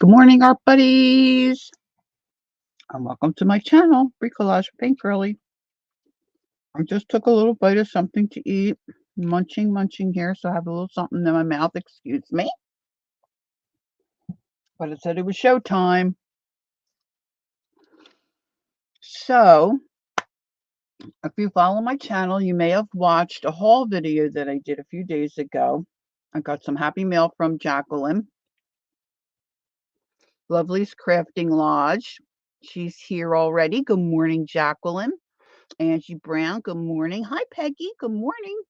Good morning, art buddies, and welcome to my channel, Bricolage with Pink Girly. I just took a little bite of something to eat, munching here, so I have a little something in my mouth. Excuse me, but it said it was showtime. So, if you follow my channel, you may have watched a haul video that I did a few days ago. I got some happy mail from Jacqueline, Lovely's Crafting Lodge. She's here already. Good morning, Jacqueline. Angie Brown, good morning. Hi, Peggy. Good morning.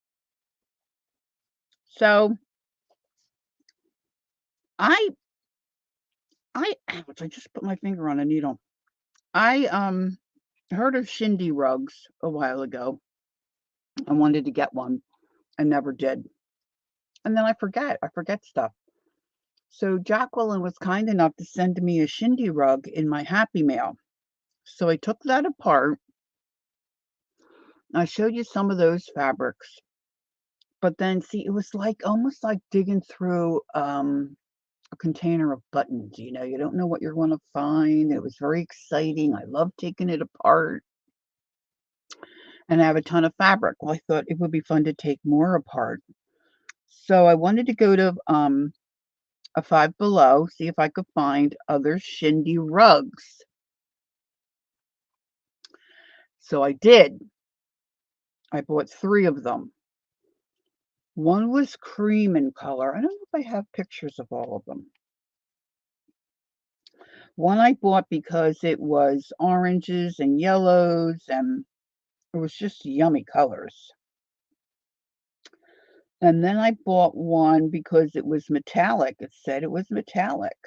So I ouch, I just put my finger on a needle. I heard of chindi rugs a while ago. I wanted to get one. I never did. And then I forget. I forget stuff. So Jacqueline was kind enough to send me a chindi rug in my Happy Mail. So I took that apart. I showed you some of those fabrics. But then see, it was like almost like digging through a container of buttons. You don't know what you're going to find. It was very exciting. I love taking it apart. And I have a ton of fabric. Well, I thought it would be fun to take more apart. So I wanted to go to a Five Below, see if I could find other chindi rugs. So I did. I bought 3 of them. One was cream in color. I don't know if I have pictures of all of them. One I bought because it was oranges and yellows, and it was just yummy colors. And then I bought one because it was metallic. It said it was metallic.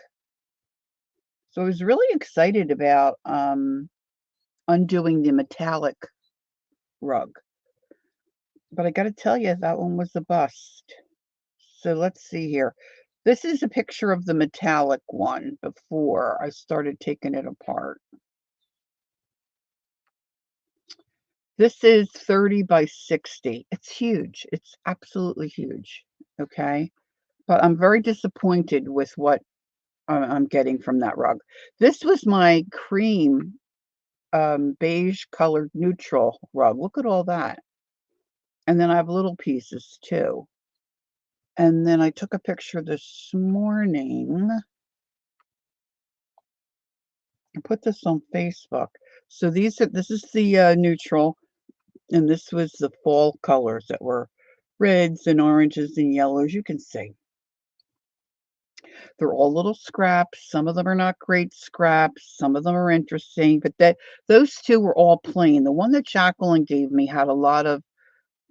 So I was really excited about undoing the metallic rug. But I gotta tell you, that one was a bust. So let's see here. This is a picture of the metallic one before I started taking it apart. This is 30 by 60. It's huge. It's absolutely huge. Okay. But I'm very disappointed with what I'm getting from that rug. This was my cream beige colored neutral rug. Look at all that. And then I have little pieces too. And then I took a picture this morning. I put this on Facebook. So this is the neutral, and this was the fall colors that were reds and oranges and yellows. You can see they're all little scraps. Some of them are not great scraps. Some of them are interesting, but those 2 were all plain. The one that Jacqueline gave me had a lot of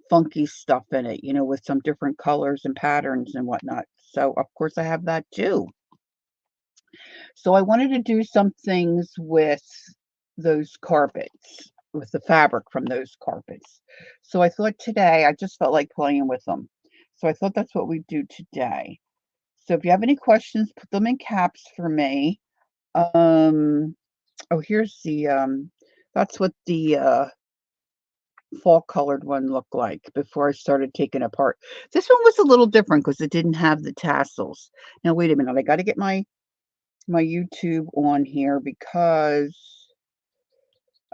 funky stuff in it, with some different colors and patterns and whatnot. So, of course, I have that too. So I wanted to do some things with those carpets, with the fabric from those carpets. So I thought today, I just felt like playing with them. So I thought that's what we'd do today. So if you have any questions, put them in caps for me. Oh, here's that's what the fall colored one looked like before I started taking it apart. This one was a little different because it didn't have the tassels. Now, wait a minute. I got to get my YouTube on here because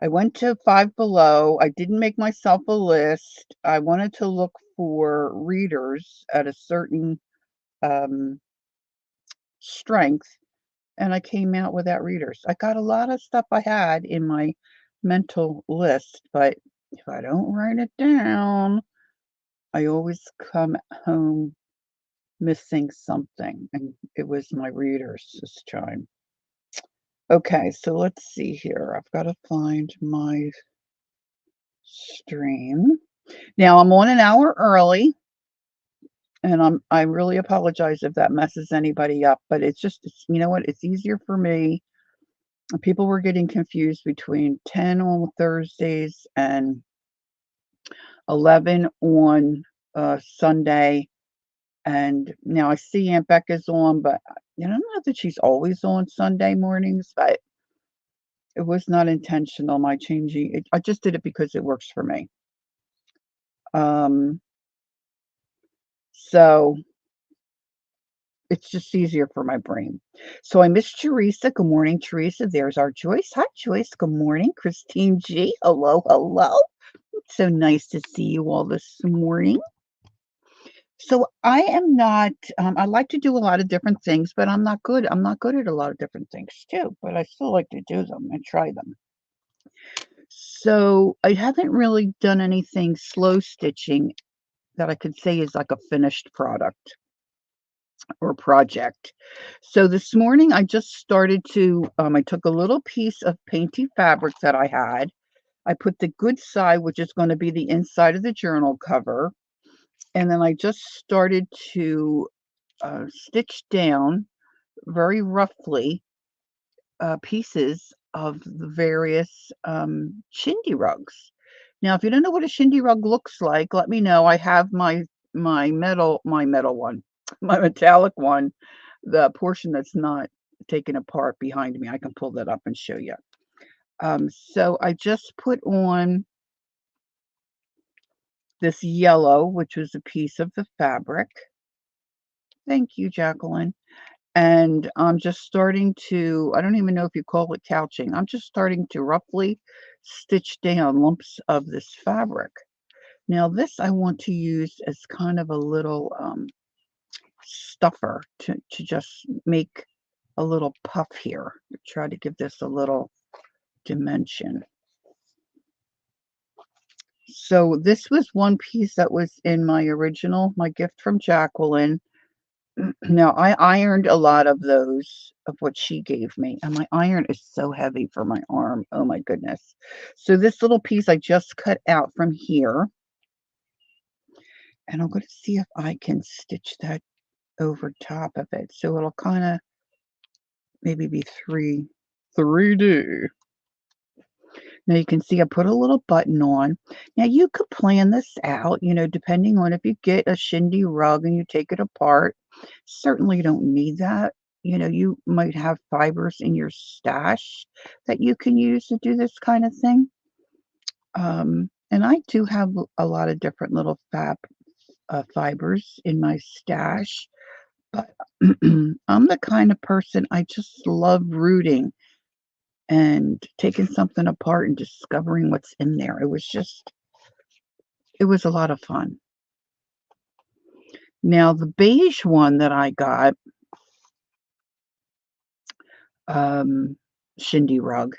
I went to Five Below. I didn't make myself a list. I wanted to look for readers at a certain strength, and I came out without readers. I got a lot of stuff I had in my mental list, but if I don't write it down, I always come home missing something, and it was my readers this time. Okay, so let's see here. I've got to find my stream. Now I'm on an hour early, and I really apologize if that messes anybody up, but it's you know what? It's easier for me. People were getting confused between 10 on Thursdays and 11 on Sunday. And now I see Aunt Becca's on, but not that she's always on Sunday mornings, but it was not intentional, my changing it. I just did it because it works for me. So It's just easier for my brain. So I miss Teresa. Good morning, Teresa. There's our Joyce. Hi, Joyce. Good morning. Christine G. Hello, hello. So nice to see you all this morning. So I am not, I like to do a lot of different things, but I'm not good. I'm not good at a lot of different things too, but I still like to do them and try them. So I haven't really done anything slow stitching that I could say is like a finished product or project. So this morning I just started to, I took a little piece of painty fabric that I had. I put the good side, which is going to be the inside of the journal cover. And then I just started to stitch down very roughly pieces of the various chindi rugs. Now, if you don't know what a shindy rug looks like, let me know. I have my metal one, my metallic one, the portion that's not taken apart behind me. I can pull that up and show you. So I just put on this yellow, which was a piece of the fabric. Thank you, Jacqueline. And I'm just starting to, I don't even know if you call it couching. I'm just starting to roughly stitch down lumps of this fabric. Now this I want to use as kind of a little stuffer to just make a little puff here. Try to give this a little dimension. So this was one piece that was in my original, my gift from Jacqueline. Now I ironed a lot of those of what she gave me, and my iron is so heavy for my arm. Oh my goodness. So this little piece I just cut out from here, and I'm going to see if I can stitch that over top of it. So it'll kind of maybe be 3D. Now you can see I put a little button on. Now you could plan this out, depending on if you get a shindy rug and you take it apart. Certainly you don't need that. You might have fibers in your stash that you can use to do this kind of thing. And I do have a lot of different little fibers in my stash, but I'm the kind of person I just love rooting and taking something apart and discovering what's in there. It was a lot of fun. Now, the beige one that I got, um, shindy rug,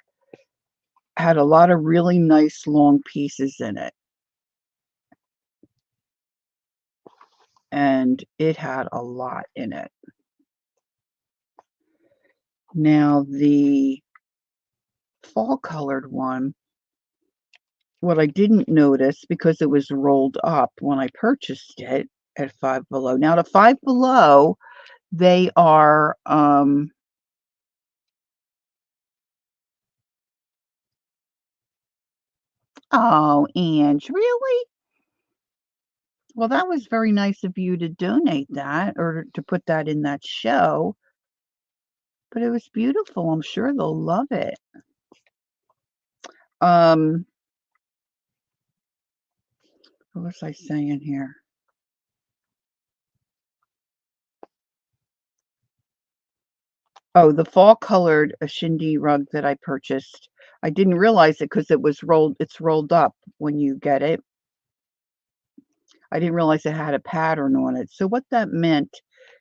had a lot of really nice long pieces in it. And it had a lot in it. Now, the fall colored one, what I didn't notice because it was rolled up when I purchased it at Five Below. Now, the Five Below, they are, oh, Ange, really? Well, that was very nice of you to donate that or to put that in that show, but it was beautiful. I'm sure they'll love it. Um, what was I saying here? Oh, the fall colored shindy rug that I purchased. I didn't realize it because it's rolled up when you get it. I didn't realize it had a pattern on it. So what that meant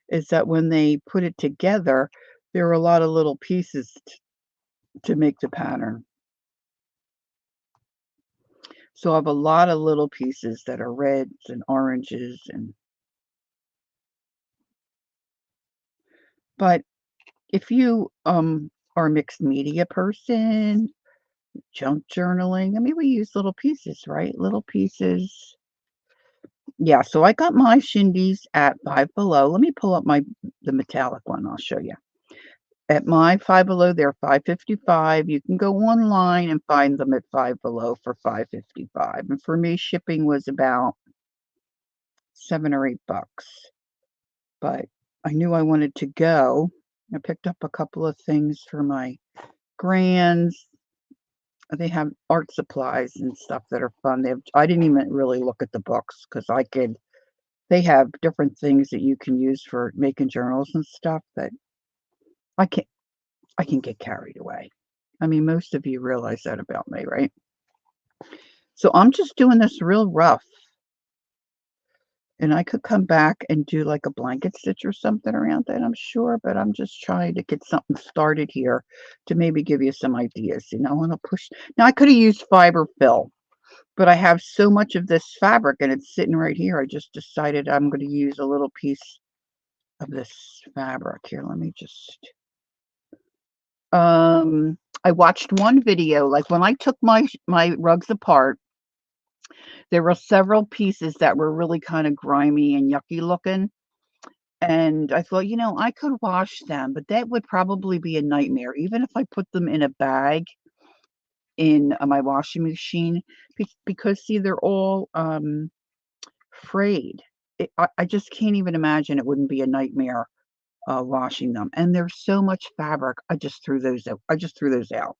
is that when they put it together, there were a lot of little pieces to make the pattern. So I have a lot of little pieces that are reds and oranges but if you are a mixed media person, junk journaling, I mean we use little pieces, right? Little pieces. Yeah, so I got my shindies at Five Below. Let me pull up the metallic one, I'll show you. At my Five Below, they're $5.55. You can go online and find them at Five Below for $5.55. And for me, shipping was about 7 or $8. But I knew I wanted to go. I picked up a couple of things for my grands. They have art supplies and stuff that are fun. I didn't even really look at the books because I could They have different things that you can use for making journals and stuff that I can I can get carried away. I mean, most of you realize that about me, right? So I'm just doing this real rough, and I could come back and do like a blanket stitch or something around that, I'm sure, but I'm just trying to get something started here to maybe give you some ideas. I want to push. Now I could have used fiber fill, but I have so much of this fabric and it's sitting right here. I just decided I'm going to use a little piece of this fabric here. Let me just I watched one video, like when I took my rugs apart, there were several pieces that were really kind of grimy and yucky looking. And I thought, I could wash them, but that would probably be a nightmare, even if I put them in a bag in my washing machine, because see, they're all frayed. I just can't even imagine it wouldn't be a nightmare washing them. And there's so much fabric. I just threw those out. I just threw those out.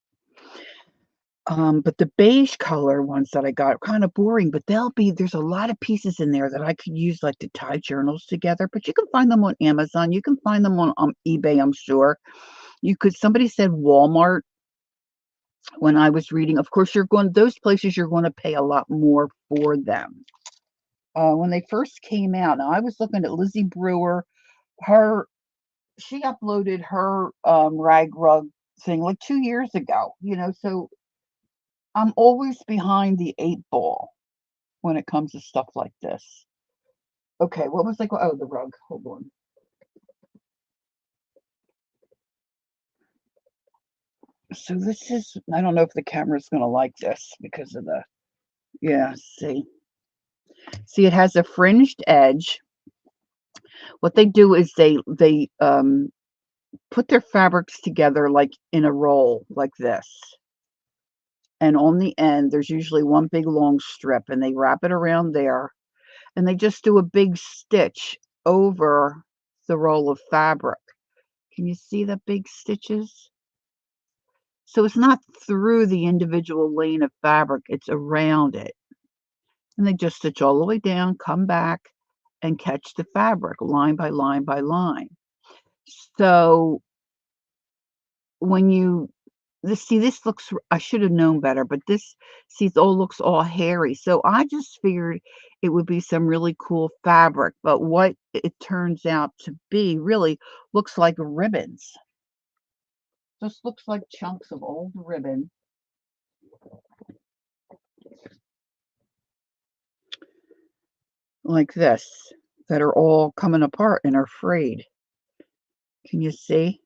But the beige color ones that I got are kind of boring, but there's a lot of pieces in there that I could use like to tie journals together. But you can find them on Amazon. You can find them on eBay, I'm sure. Somebody said Walmart when I was reading. Of course, those places, you're going to pay a lot more for them. When they first came out, now I was looking at Lizzie Brewer. She uploaded her rag rug thing like 2 years ago, so I'm always behind the 8 ball when it comes to stuff like this. Okay, what was oh, the rug. Hold on. So this is, I don't know if the camera's going to like this because of yeah, see. See, it has a fringed edge. What they do is they put their fabrics together like in a roll like this. And on the end, there's usually one big long strip, and they wrap it around there, and they just do a big stitch over the roll of fabric. Can you see the big stitches? So it's not through the individual lane of fabric, it's around it. And they just stitch all the way down, come back, and catch the fabric line by line by line. So when you this looks, I should have known better, but it all looks all hairy. So I just figured it would be some really cool fabric, but what it turns out to be really looks like ribbons. Just looks like chunks of old ribbon. Like this, that are all coming apart and are frayed. Can you see?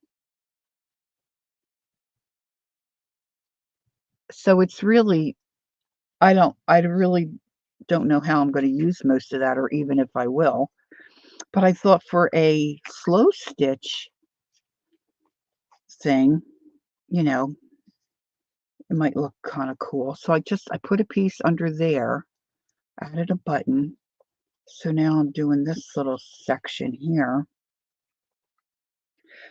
So it's really, I really don't know how I'm going to use most of that, or even if I will. But I thought for a slow stitch thing, you know, it might look kind of cool. So I put a piece under there, added a button. So now I'm doing this little section here.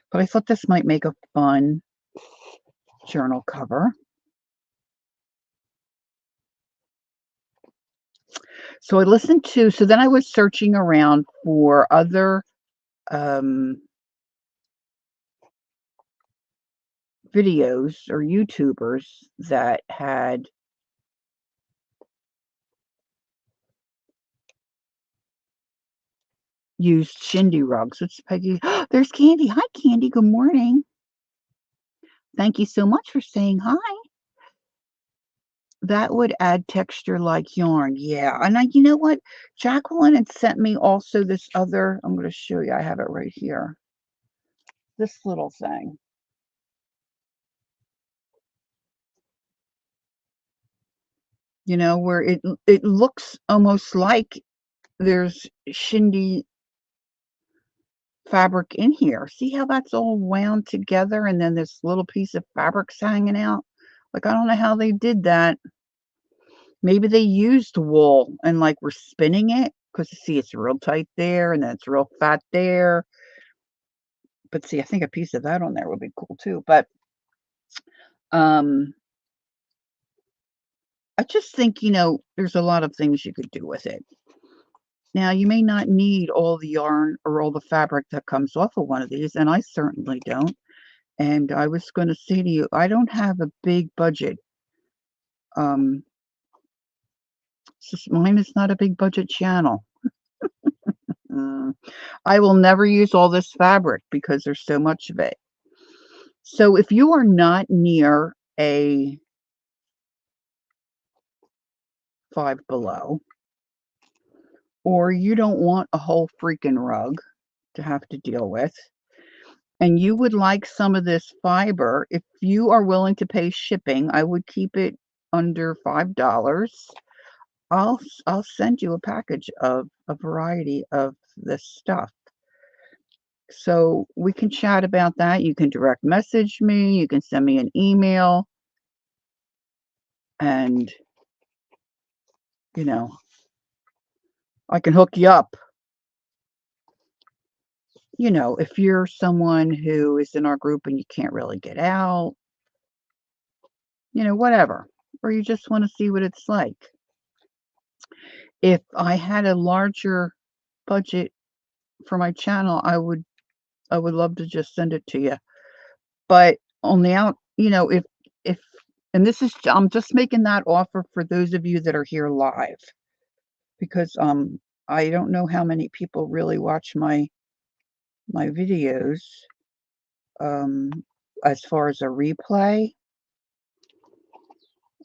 But I thought this might make a fun journal cover. So then I was searching around for other videos or YouTubers that had used chindi rugs. It's Peggy. There's Candy. Hi, Candy. Good morning. Thank you so much for saying hi. That would add texture like yarn. Yeah. And you know what? Jacqueline had sent me also this other, I'm going to show you. I have it right here. This little thing. Where it looks almost like there's chindi fabric in here. See how that's all wound together and then this little piece of fabric's hanging out? Like, I don't know how they did that. Maybe they used wool and like were spinning it, because see, it's real tight there and then it's real fat there. But see, I think a piece of that on there would be cool too. But um I just think, there's a lot of things you could do with it. Now, you may not need all the yarn or all the fabric that comes off of one of these, and I certainly don't. And I was going to say to you, I don't have a big budget. Um, Mine is not a big budget channel. Mm, I will never use all this fabric because there's so much of it. So if you are not near a Five Below, or you don't want a whole freaking rug to have to deal with, and you would like some of this fiber, if you are willing to pay shipping, I would keep it under $5. I'll send you a package of a variety of this stuff. So we can chat about that. You can direct message me, you can send me an email, and you know, I can hook you up. If you're someone who is in our group and you can't really get out, whatever, or you just want to see what it's like. If I had a larger budget for my channel, I would love to just send it to you. But on the out, if and this is I'm just making that offer for those of you that are here live, because I don't know how many people really watch my videos um as far as a replay,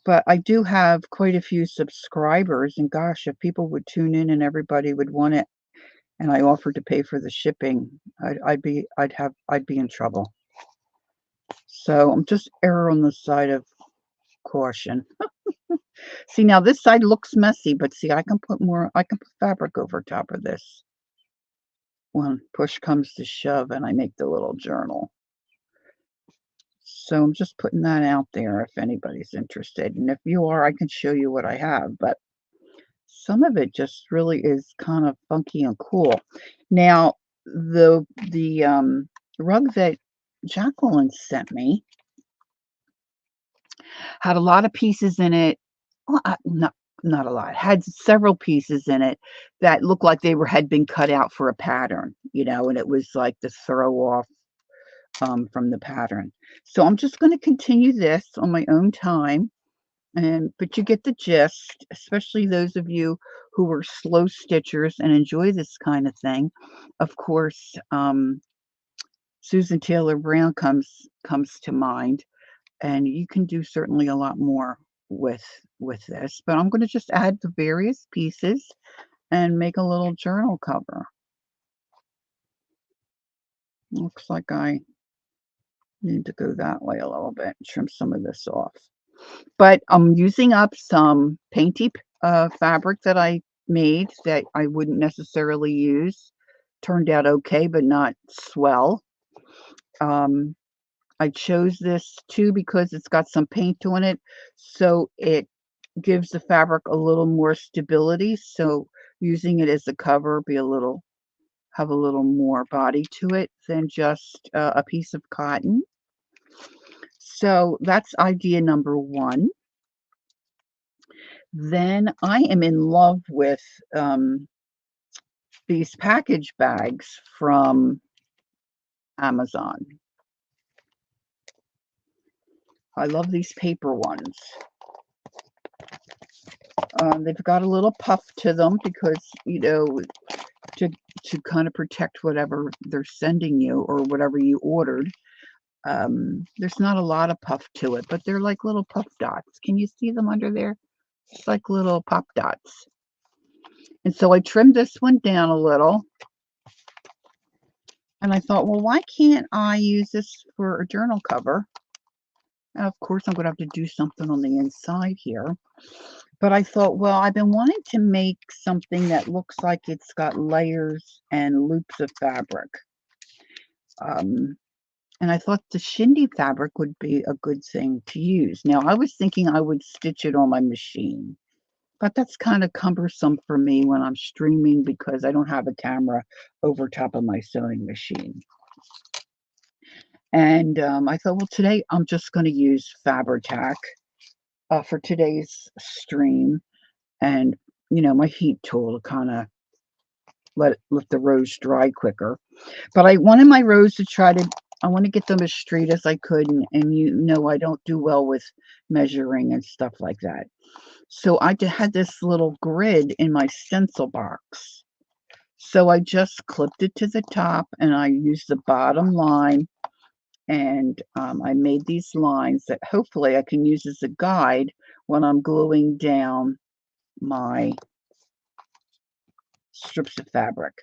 but I do have quite a few subscribers, and gosh, if people would tune in and everybody would want it, and I offered to pay for the shipping, I'd be in trouble. So I'm just err on the side of caution. See, now this side looks messy, but see, I can put fabric over top of this when push comes to shove and I make the little journal. So I'm just putting that out there if anybody's interested. And if you are, I can show you what I have, but some of it just really is kind of funky and cool. Now, the rug that Jacqueline sent me had a lot of pieces in it. Well, not a lot. Had several pieces in it that looked like had been cut out for a pattern, and it was like the throw off from the pattern. So I'm just going to continue this on my own time, but you get the gist, especially those of you who are slow stitchers and enjoy this kind of thing. Of course, Susan Taylor Brown comes to mind, and you can do certainly a lot more with this, but I'm going to just add the various pieces and make a little journal cover. Looks like I need to go that way a little bit, trim some of this off. But I'm using up some painty fabric that I made that I wouldn't necessarily use. Turned out okay, but not swell. I chose this too because it's got some paint on it, so it gives the fabric a little more stability. So using it as a cover have a little more body to it than just a piece of cotton. So that's idea number one. Then I am in love with these package bags from Amazon. I love these paper ones. They've got a little puff to them because, to kind of protect whatever they're sending you or whatever you ordered. There's not a lot of puff to it, but they're like little puff dots. Can you see them under there? It's like little pop dots. And so I trimmed this one down a little. And I thought, well, why can't I use this for a journal cover? And of course, I'm going to have to do something on the inside here. But I thought, well, I've been wanting to make something that looks like it's got layers and loops of fabric. And I thought the chindi fabric would be a good thing to use. Now, I was thinking I would stitch it on my machine, but that's kind of cumbersome for me when I'm streaming because I don't have a camera over top of my sewing machine. And I thought, well, today I'm just going to use Fabri-Tac for today's stream, and my heat tool to kind of let the rows dry quicker. But I wanted my rows to try to I want to get them as straight as I could, and you know I don't do well with measuring and stuff like that. So I had this little grid in my stencil box. So I just clipped it to the top and I used the bottom line, and I made these lines that hopefully I can use as a guide when I'm gluing down my strips of fabric.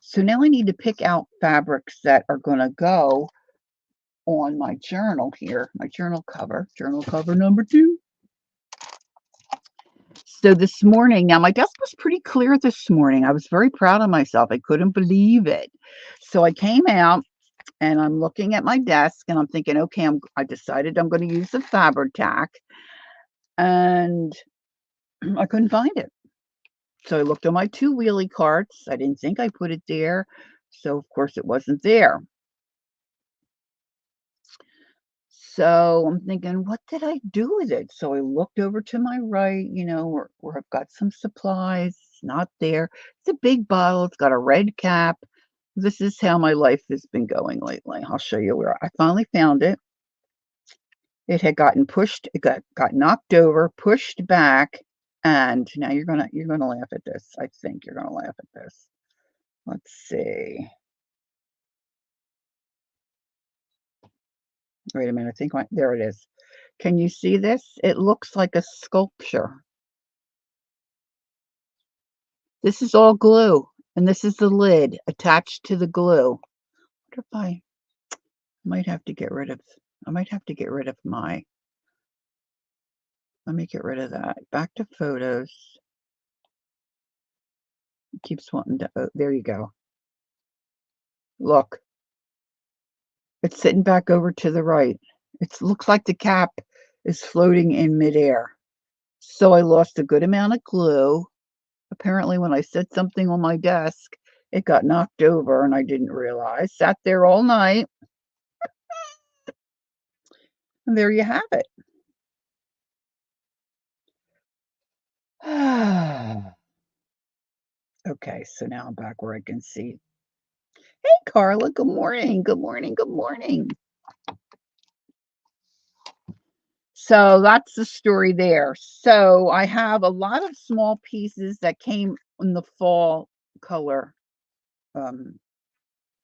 So now I need to pick out fabrics that are going to go on my journal here, my journal cover number 2. So this morning, now my desk was pretty clear this morning. I was very proud of myself. I couldn't believe it. So I came out and I'm looking at my desk and I'm thinking, okay, I decided I'm going to use the fabric tack, and I couldn't find it. So I looked on my 2 wheelie carts. I didn't think I put it there. So of course it wasn't there. So I'm thinking, what did I do with it? So I looked over to my right, where I've got some supplies. It's not there. It's a big bottle. It's got a red cap. This is how my life has been going lately. I'll show you where I finally found it. It had gotten pushed, it got knocked over, pushed back, and now you're gonna laugh at this. I think you're gonna laugh at this. Let's see. Wait a minute. I think there it is. Can you see this? It looks like a sculpture. This is all glue, and this is the lid attached to the glue. I wonder if I might have to get rid of I might have to get rid of my let me get rid of that. Back to photos. It keeps wanting to there you go. Look, it's sitting back over to the right. It looks like the cap is floating in midair. So I lost a good amount of glue. Apparently, when I set something on my desk, it got knocked over and I didn't realize. Sat there all night, and there you have it. Okay, so now I'm back where I can see. Hey, Carla, good morning. Good morning. Good morning. So that's the story there. So I have a lot of small pieces that came in the fall color um,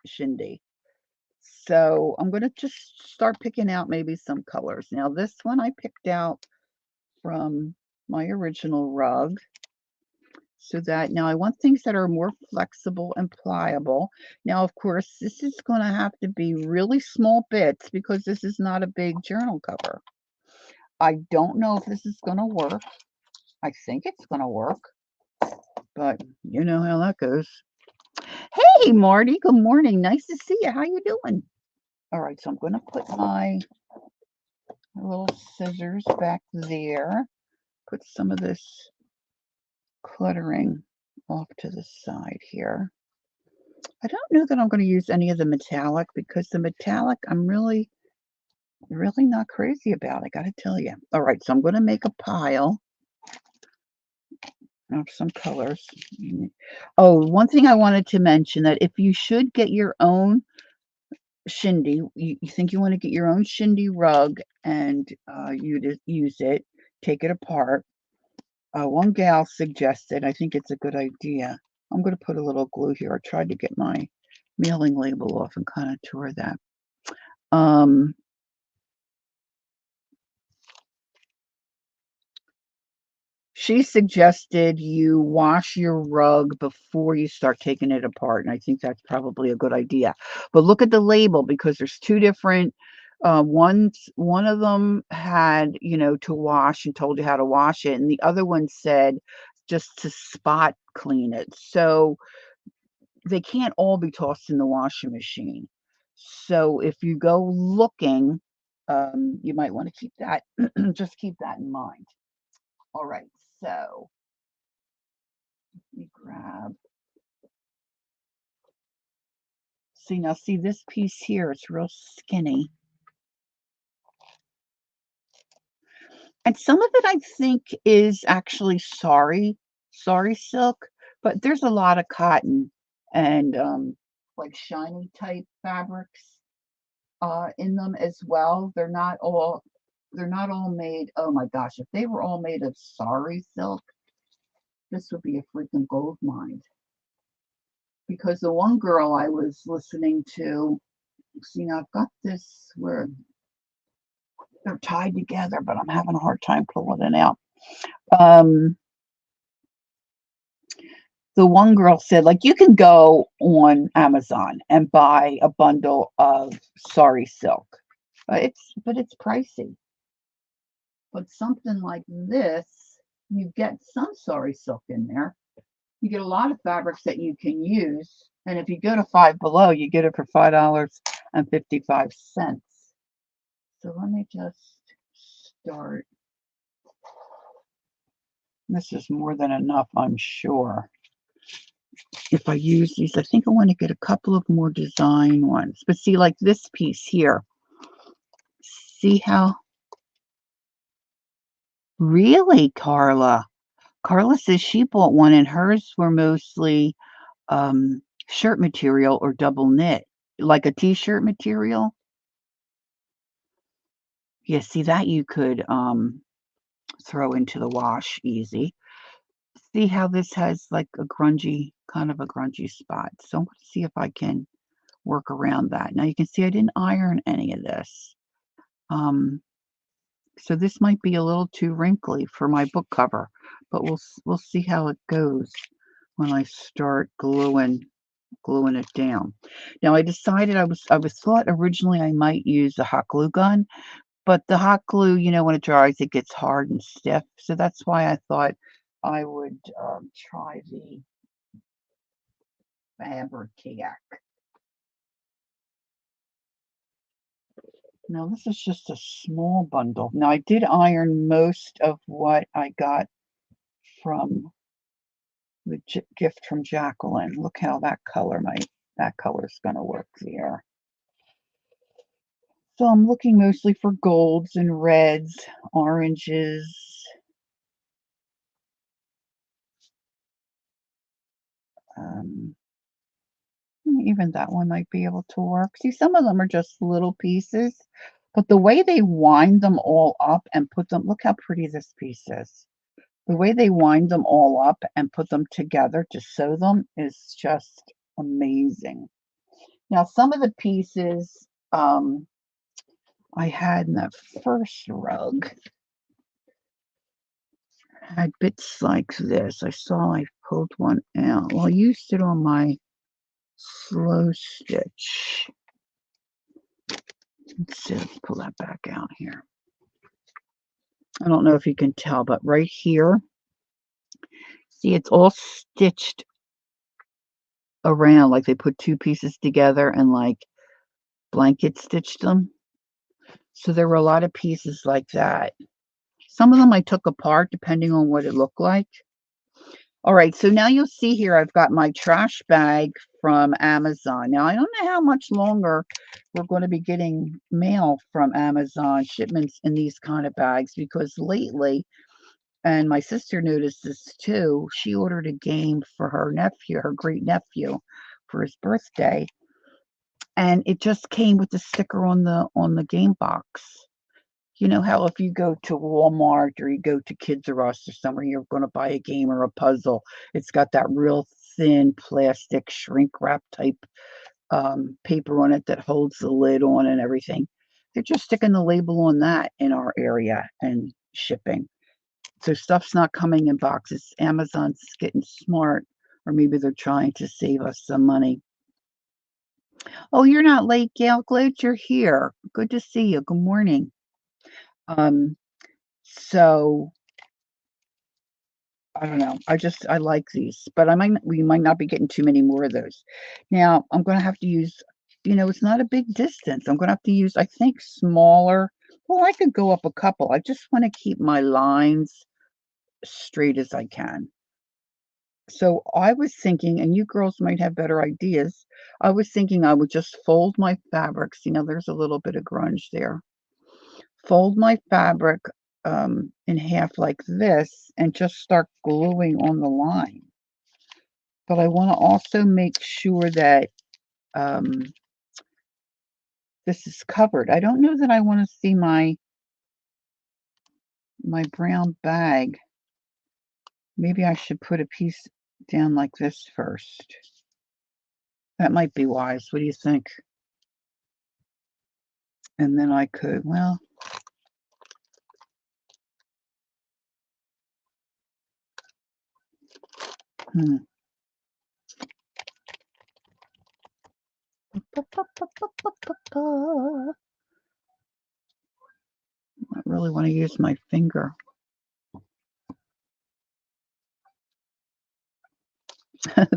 shindy. So I'm going to just start picking out maybe some colors. Now, this one I picked out from my original rug. So that now I want things that are more flexible and pliable. Now, of course, this is going to have to be really small bits because this is not a big journal cover. I don't know if this is going to work. I think it's going to work, but you know how that goes. Hey, Marty, good morning. Nice to see you. How you doing? All right, so I'm going to put my little scissors back there. Put some of this cluttering off to the side here. I don't know that I'm going to use any of the metallic because the metallic I'm really not crazy about, I got to tell you. All right, so I'm going to make a pile of some colors. Oh, one thing I wanted to mention, that if you should get your own shindy, you think you want to get your own shindy rug and you just use it, take it apart. One gal suggested, I think it's a good idea. I'm going to put a little glue here. I tried to get my mailing label off and kind of tore that. She suggested you wash your rug before you start taking it apart, and I think that's probably a good idea. But look at the label because there's 2 different one of them had, to wash and told you how to wash it, and the other one said just to spot clean it. So they can't all be tossed in the washing machine. So if you go looking, you might want to keep that just keep that in mind. All right, so let me grab. See this piece here, it's real skinny. And some of it I think is actually sari silk, but there's a lot of cotton and like shiny type fabrics in them as well. They're not all made. Oh my gosh, if they were all made of sari silk, this would be a freaking gold mine. Because the one girl I was listening to, see now I've got this where they're tied together, but I'm having a hard time pulling it out. Um, the one girl said, like, you can go on Amazon and buy a bundle of sari silk, but it's pricey. But something like this, you get some sari silk in there. You get a lot of fabrics that you can use, and if you go to Five Below, you get it for $5.55. So let me just start. This is more than enough, I'm sure. If I use these, I think I want to get a couple of more design ones. But see, like this piece here, see how, really, Carla? Carla says she bought one and hers were mostly shirt material or double knit, like a t-shirt material. Yeah, see that you could throw into the wash easy. See how this has like a grungy, kind of a grungy spot. So I'm going to see if I can work around that. Now you can see I didn't iron any of this. So this might be a little too wrinkly for my book cover, but we'll see how it goes when I start gluing it down. Now I decided I was thought originally I might use the hot glue gun, but the hot glue, when it dries, it gets hard and stiff. So that's why I thought I would try the Fabric. Now this is just a small bundle. Now I did iron most of what I got from the gift from Jacqueline. Look how that color's going to work there. So I'm looking mostly for golds and reds, oranges. Even that one might be able to work. See, some of them are just little pieces, but the way they wind them all up and put them, look how pretty this piece is. The way they wind them all up and put them together to sew them is just amazing. Now, some of the pieces I had in that first rug had bits like this. I saw I pulled one out. Well, I used it on my slow stitch. Let's see, let's pull that back out here. I don't know if you can tell, but right here, see, it's all stitched around, like they put two pieces together and like blanket stitched them. So there were a lot of pieces like that. Some of them I took apart depending on what it looked like. All right, so now you'll see here I've got my trash bag from Amazon. Now, I don't know how much longer we're going to be getting mail from Amazon, shipments in these kind of bags, because lately, and my sister noticed this too, she ordered a game for her nephew, her great nephew, for his birthday, and it just came with the sticker on the game box. You know how if you go to Walmart or you go to Kids R Us or somewhere, you're going to buy a game or a puzzle, it's got that real thin plastic shrink wrap type paper on it that holds the lid on and everything. They're just sticking the label on that in our area and shipping. So stuff's not coming in boxes. Amazon's getting smart, or maybe they're trying to save us some money. Oh, you're not late, Gail. Glad you're here. Good to see you. Good morning. Um, so I don't know. I like these, but we might not be getting too many more of those. Now I'm gonna have to use, it's not a big distance. I'm gonna have to use, I think, smaller. Well, I could go up a couple. I just want to keep my lines straight as I can. So I was thinking, and you girls might have better ideas. I was thinking I would just fold my fabrics. There's a little bit of grunge there. Fold my fabric in half like this and just start gluing on the line. but I want to also make sure that this is covered. I don't know that I want to see my brown bag. Maybe I should put a piece down like this first. That might be wise. What do you think? And then I could, well, hmm. I really want to use my finger.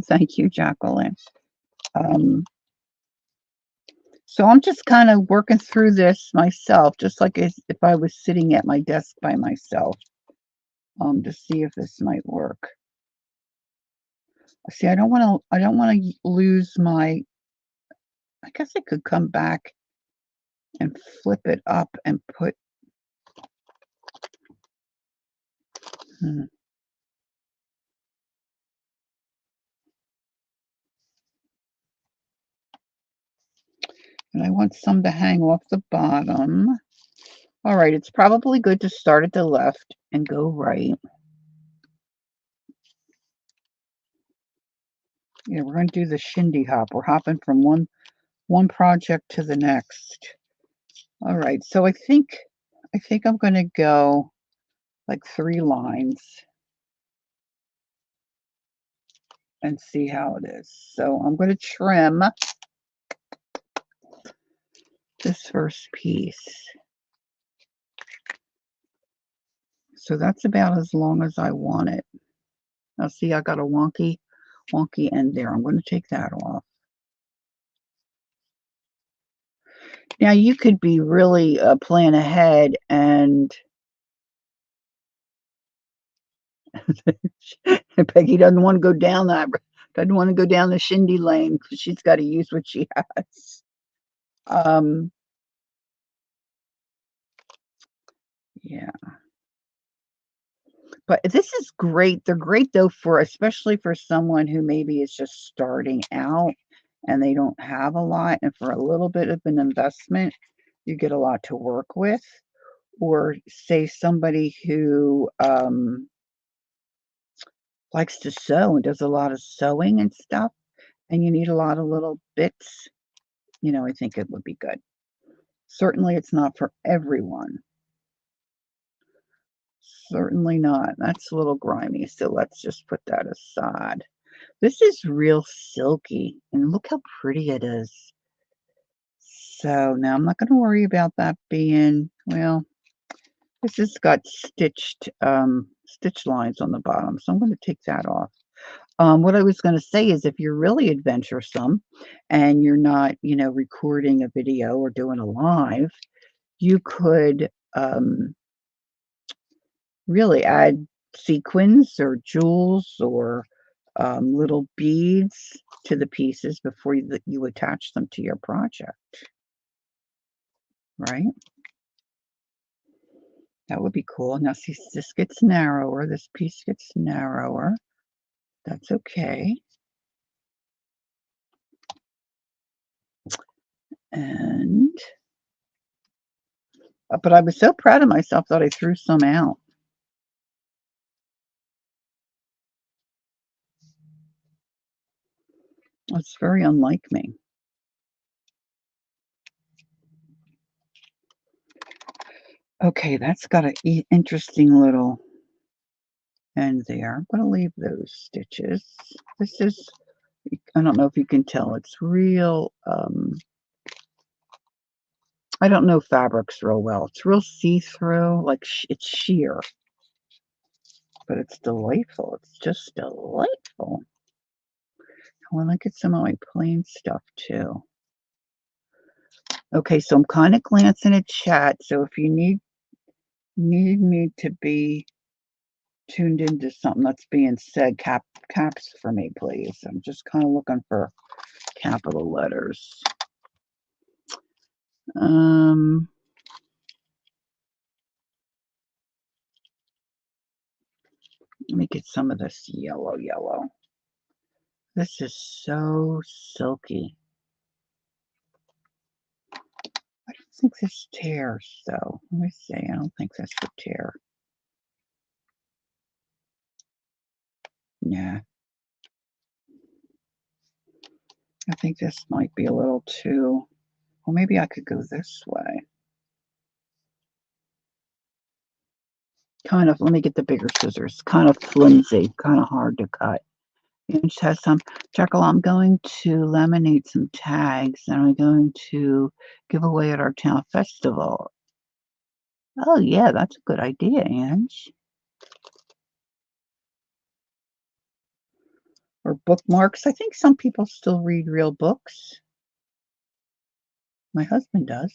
Thank you, Jacqueline. So I'm just kind of working through this myself, just like as if I was sitting at my desk by myself, to see if this might work. See, I don't want to lose my, I guess I could come back and flip it up and put, hmm. And I want some to hang off the bottom. All right, it's probably good to start at the left and go right. Yeah, we're going to do the shindy hop. We're hopping from one project to the next. All right, so I think I'm going to go like 3 lines and see how it is. So I'm going to trim this first piece. So that's about as long as I want it. Now see, I got a wonky end there. I'm going to take that off. Now you could be really plan ahead and Peggy doesn't want to go down doesn't want to go down the shindy lane because she's got to use what she has. Yeah. But this is great. They're great though for especially for someone who maybe is just starting out and they don't have a lot, and for a little bit of an investment, you get a lot to work with. Or say somebody who likes to sew and does a lot of sewing and stuff, and you need a lot of little bits, I think it would be good. Certainly, it's not for everyone. Certainly not. That's a little grimy, so let's just put that aside. This is real silky, and look how pretty it is. So now I'm not going to worry about that being, well, this has got stitch lines on the bottom, so I'm going to take that off. What I was going to say is if you're really adventuresome and you're not, recording a video or doing a live, you could really add sequins or jewels or little beads to the pieces before you attach them to your project, right? That would be cool. Now, see, this gets narrower. This piece gets narrower. That's okay. And, but I was so proud of myself that I threw some out. It's very unlike me. Okay, that's got an interesting little end there. I'm going to leave those stitches. This is, I don't know if you can tell, it's real, I don't know fabrics real well. It's real see-through, like it's sheer, but it's delightful. It's just delightful. I want to get some of my plain stuff too. Okay, so I'm kind of glancing at chat. So if you need me to be tuned into something that's being said, caps for me, please. I'm just kind of looking for capital letters. Let me get some of this yellow. This is so silky. I don't think this tears, though. Let me see. I don't think this would tear. Yeah. I think this might be a little too. Well, maybe I could go this way. Kind of, let me get the bigger scissors. Kind of flimsy, kind of hard to cut. And it has some Jekyll, I'm going to laminate some tags and I'm going to give away at our town festival. Oh, yeah, that's a good idea, Ange. Or bookmarks. I think some people still read real books. My husband does.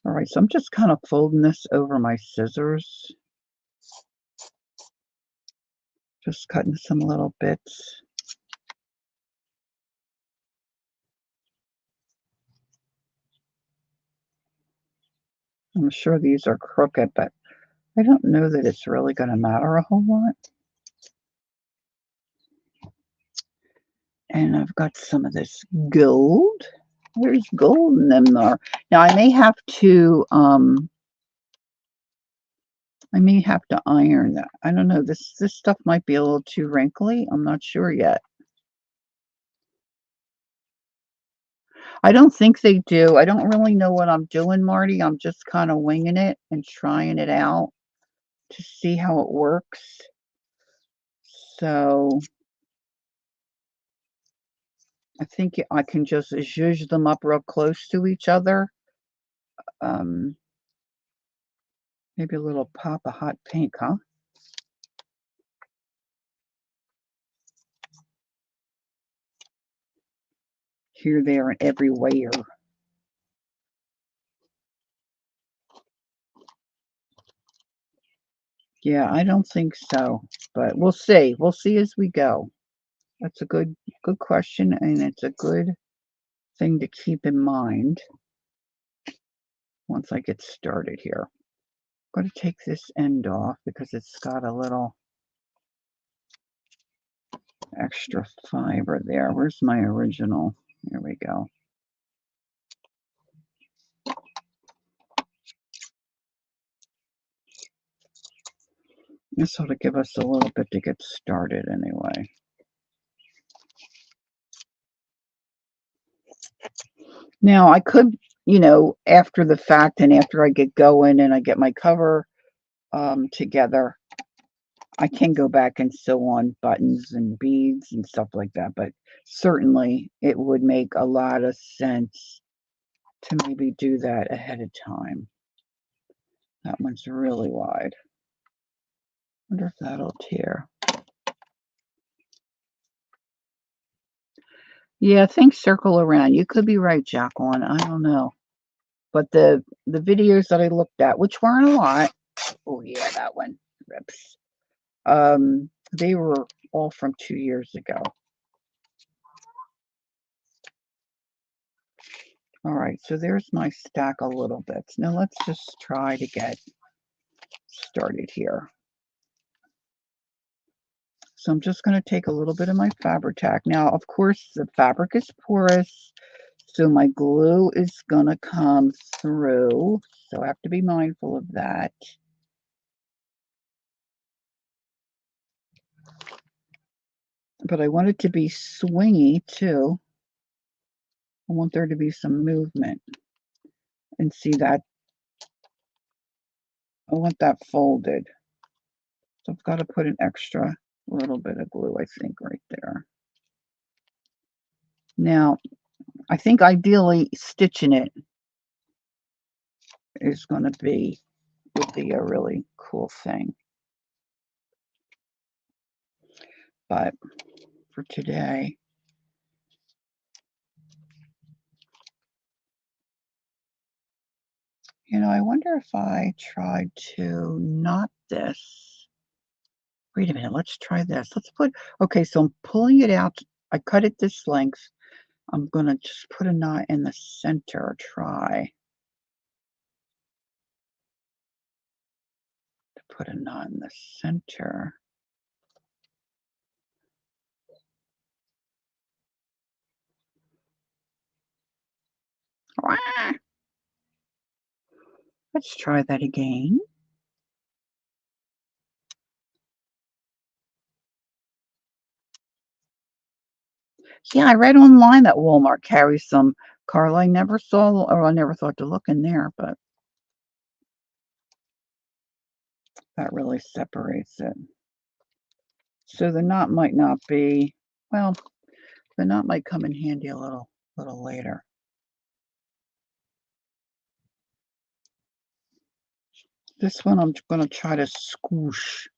All right, so I'm just kind of folding this over my scissors. Just cutting some little bits. I'm sure these are crooked, but I don't know that it's really going to matter a whole lot. And I've got some of this gold. There's gold in them there. Now I may have to iron that. I don't know. This stuff might be a little too wrinkly. I'm not sure yet. I don't think they do. I don't really know what I'm doing, Marty. I'm just kind of winging it and trying it out to see how it works. So I think I can just zhuzh them up real close to each other. Um, maybe a little pop of hot pink, huh? Here, there, and everywhere. Yeah, I don't think so, but we'll see. We'll see as we go. That's a good question, and it's a good thing to keep in mind once I get started here. I'm going to take this end off because it's got a little extra fiber there. Where's my original? There we go. This ought to give us a little bit to get started anyway. Now, I could, after the fact and after I get going and I get my cover together, I can go back and sew on buttons and beads and stuff like that, but certainly it would make a lot of sense to maybe do that ahead of time. That one's really wide. Wonder if that'll tear. Yeah, things circle around. You could be right, Jacqueline. I don't know. But the videos that I looked at, which weren't a lot. Oh yeah, that one rips. They were all from 2 years ago. All right, so there's my stack of little bits. Now let's just try to get started here. So I'm just going to take a little bit of my Fabri-Tac. Now, of course, the fabric is porous, so my glue is going to come through. So I have to be mindful of that. But I want it to be swingy too. I want there to be some movement. And see that? I want that folded. So I've got to put an extra little bit of glue, I think, right there. Now, I think ideally stitching it is going to would be a really cool thing. But for today, I wonder if I tried to knot this. Wait a minute, let's try this. Okay, so I'm pulling it out. I cut it this length. I'm going to just put a knot in the center, try. put a knot in the center. Ah! Let's try that again. Yeah, I read online that Walmart carries some, Carla. I never saw, or I never thought to look in there, but that really separates it. So the knot might not be, well, the knot might come in handy a little later. This one I'm going to try to squish.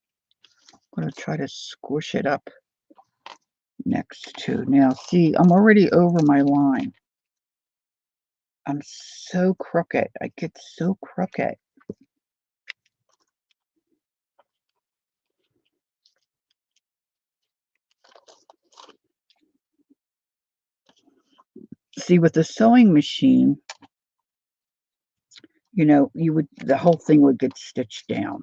I'm going to try to squish it up next to. Now, see, I'm already over my line. I'm so crooked. I get so crooked. See, with the sewing machine, the whole thing would get stitched down.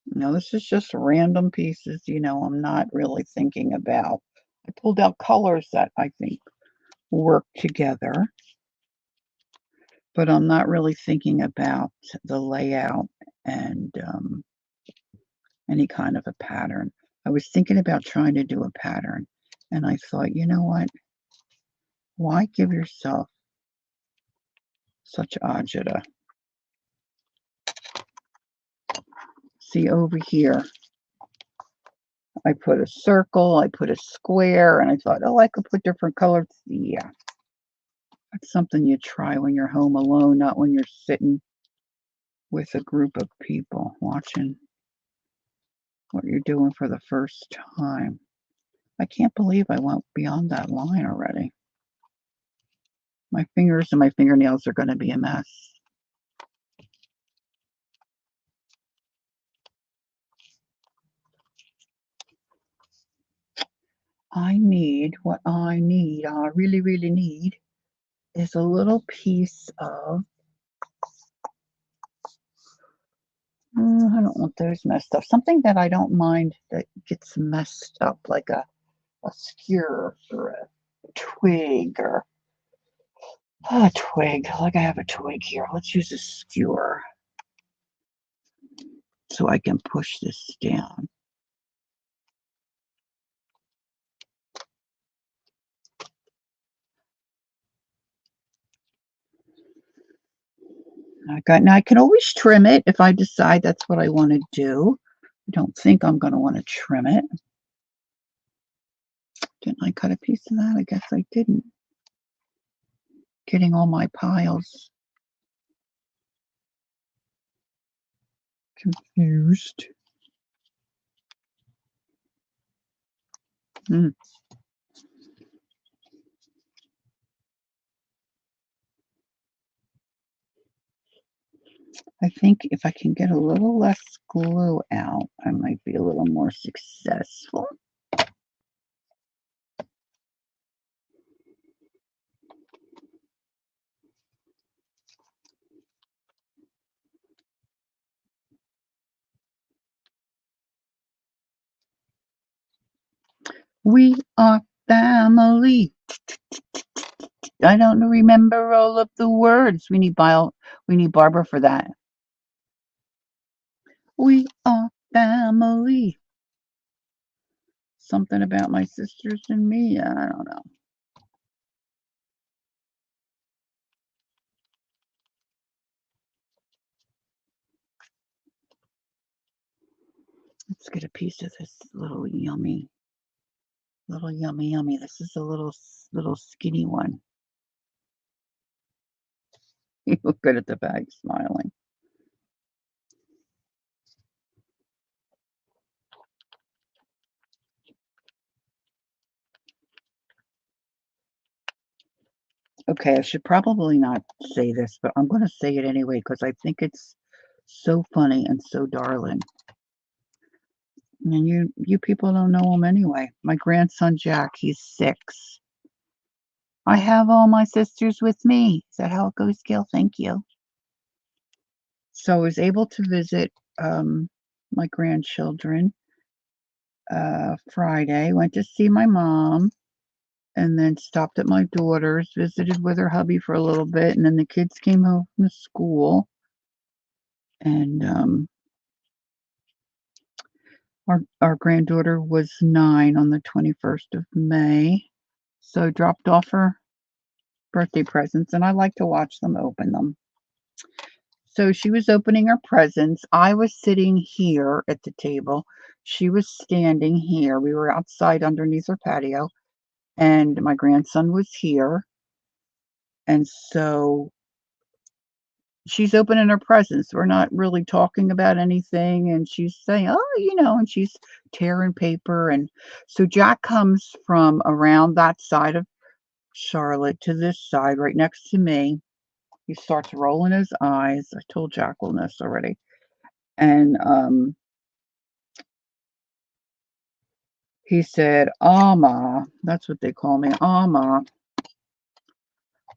Now, this is just random pieces, I'm not really thinking about. I pulled out colors that I think work together, but I'm not really thinking about the layout and any kind of a pattern. I was thinking about trying to do a pattern, and I thought, you know what? Why give yourself such agita? See, over here, I put a circle, I put a square, and I thought, oh, I could put different colors. Yeah, that's something you try when you're home alone, not when you're sitting with a group of people watching what you're doing for the first time. I can't believe I went beyond that line already. My fingers and my fingernails are going to be a mess. What I need, I really, really need, is a little piece of, I don't want those messed up. Something that I don't mind that gets messed up, like a skewer or a twig or a twig. Like I have a twig here. Let's use a skewer so I can push this down. Now I can always trim it if I decide that's what I want to do. I don't think I'm going to want to trim it. Didn't I cut a piece of that? I guess I didn't. Getting all my piles confused. Hmm. I think if I can get a little less glue out, I might be a little more successful. We are family. I don't remember all of the words. We need Barbara for that. We are family. Something about my sisters and me. I don't know. Let's get a piece of this little yummy. Little yummy yummy. This is a little skinny one. You look good at the bag, smiling. Okay, I should probably not say this, but I'm going to say it anyway because I think it's So funny and so darling. And you people don't know him anyway. My grandson Jack, he's 6. I have all my sisters with me. Is that how it goes, Gail? Thank you. So I was able to visit my grandchildren Friday. Went to see my mom, and then stopped at my daughter's, visited with her hubby for a little bit, and then the kids came home from school. And our granddaughter was 9 on the 21st of May, so I dropped off her birthday presents, and I like to watch them open them. So she was opening her presents. I was sitting here at the table. She was standing here. We were outside underneath her patio, and my grandson was here. And so she's opening her presents. We're not really talking about anything. And she's saying, oh, and she's tearing paper. And so Jack comes from around that side of Charlotte to this side, right next to me. He starts rolling his eyes. I told Jacqueline this already. And he said, "Amma," that's what they call me, "Amma,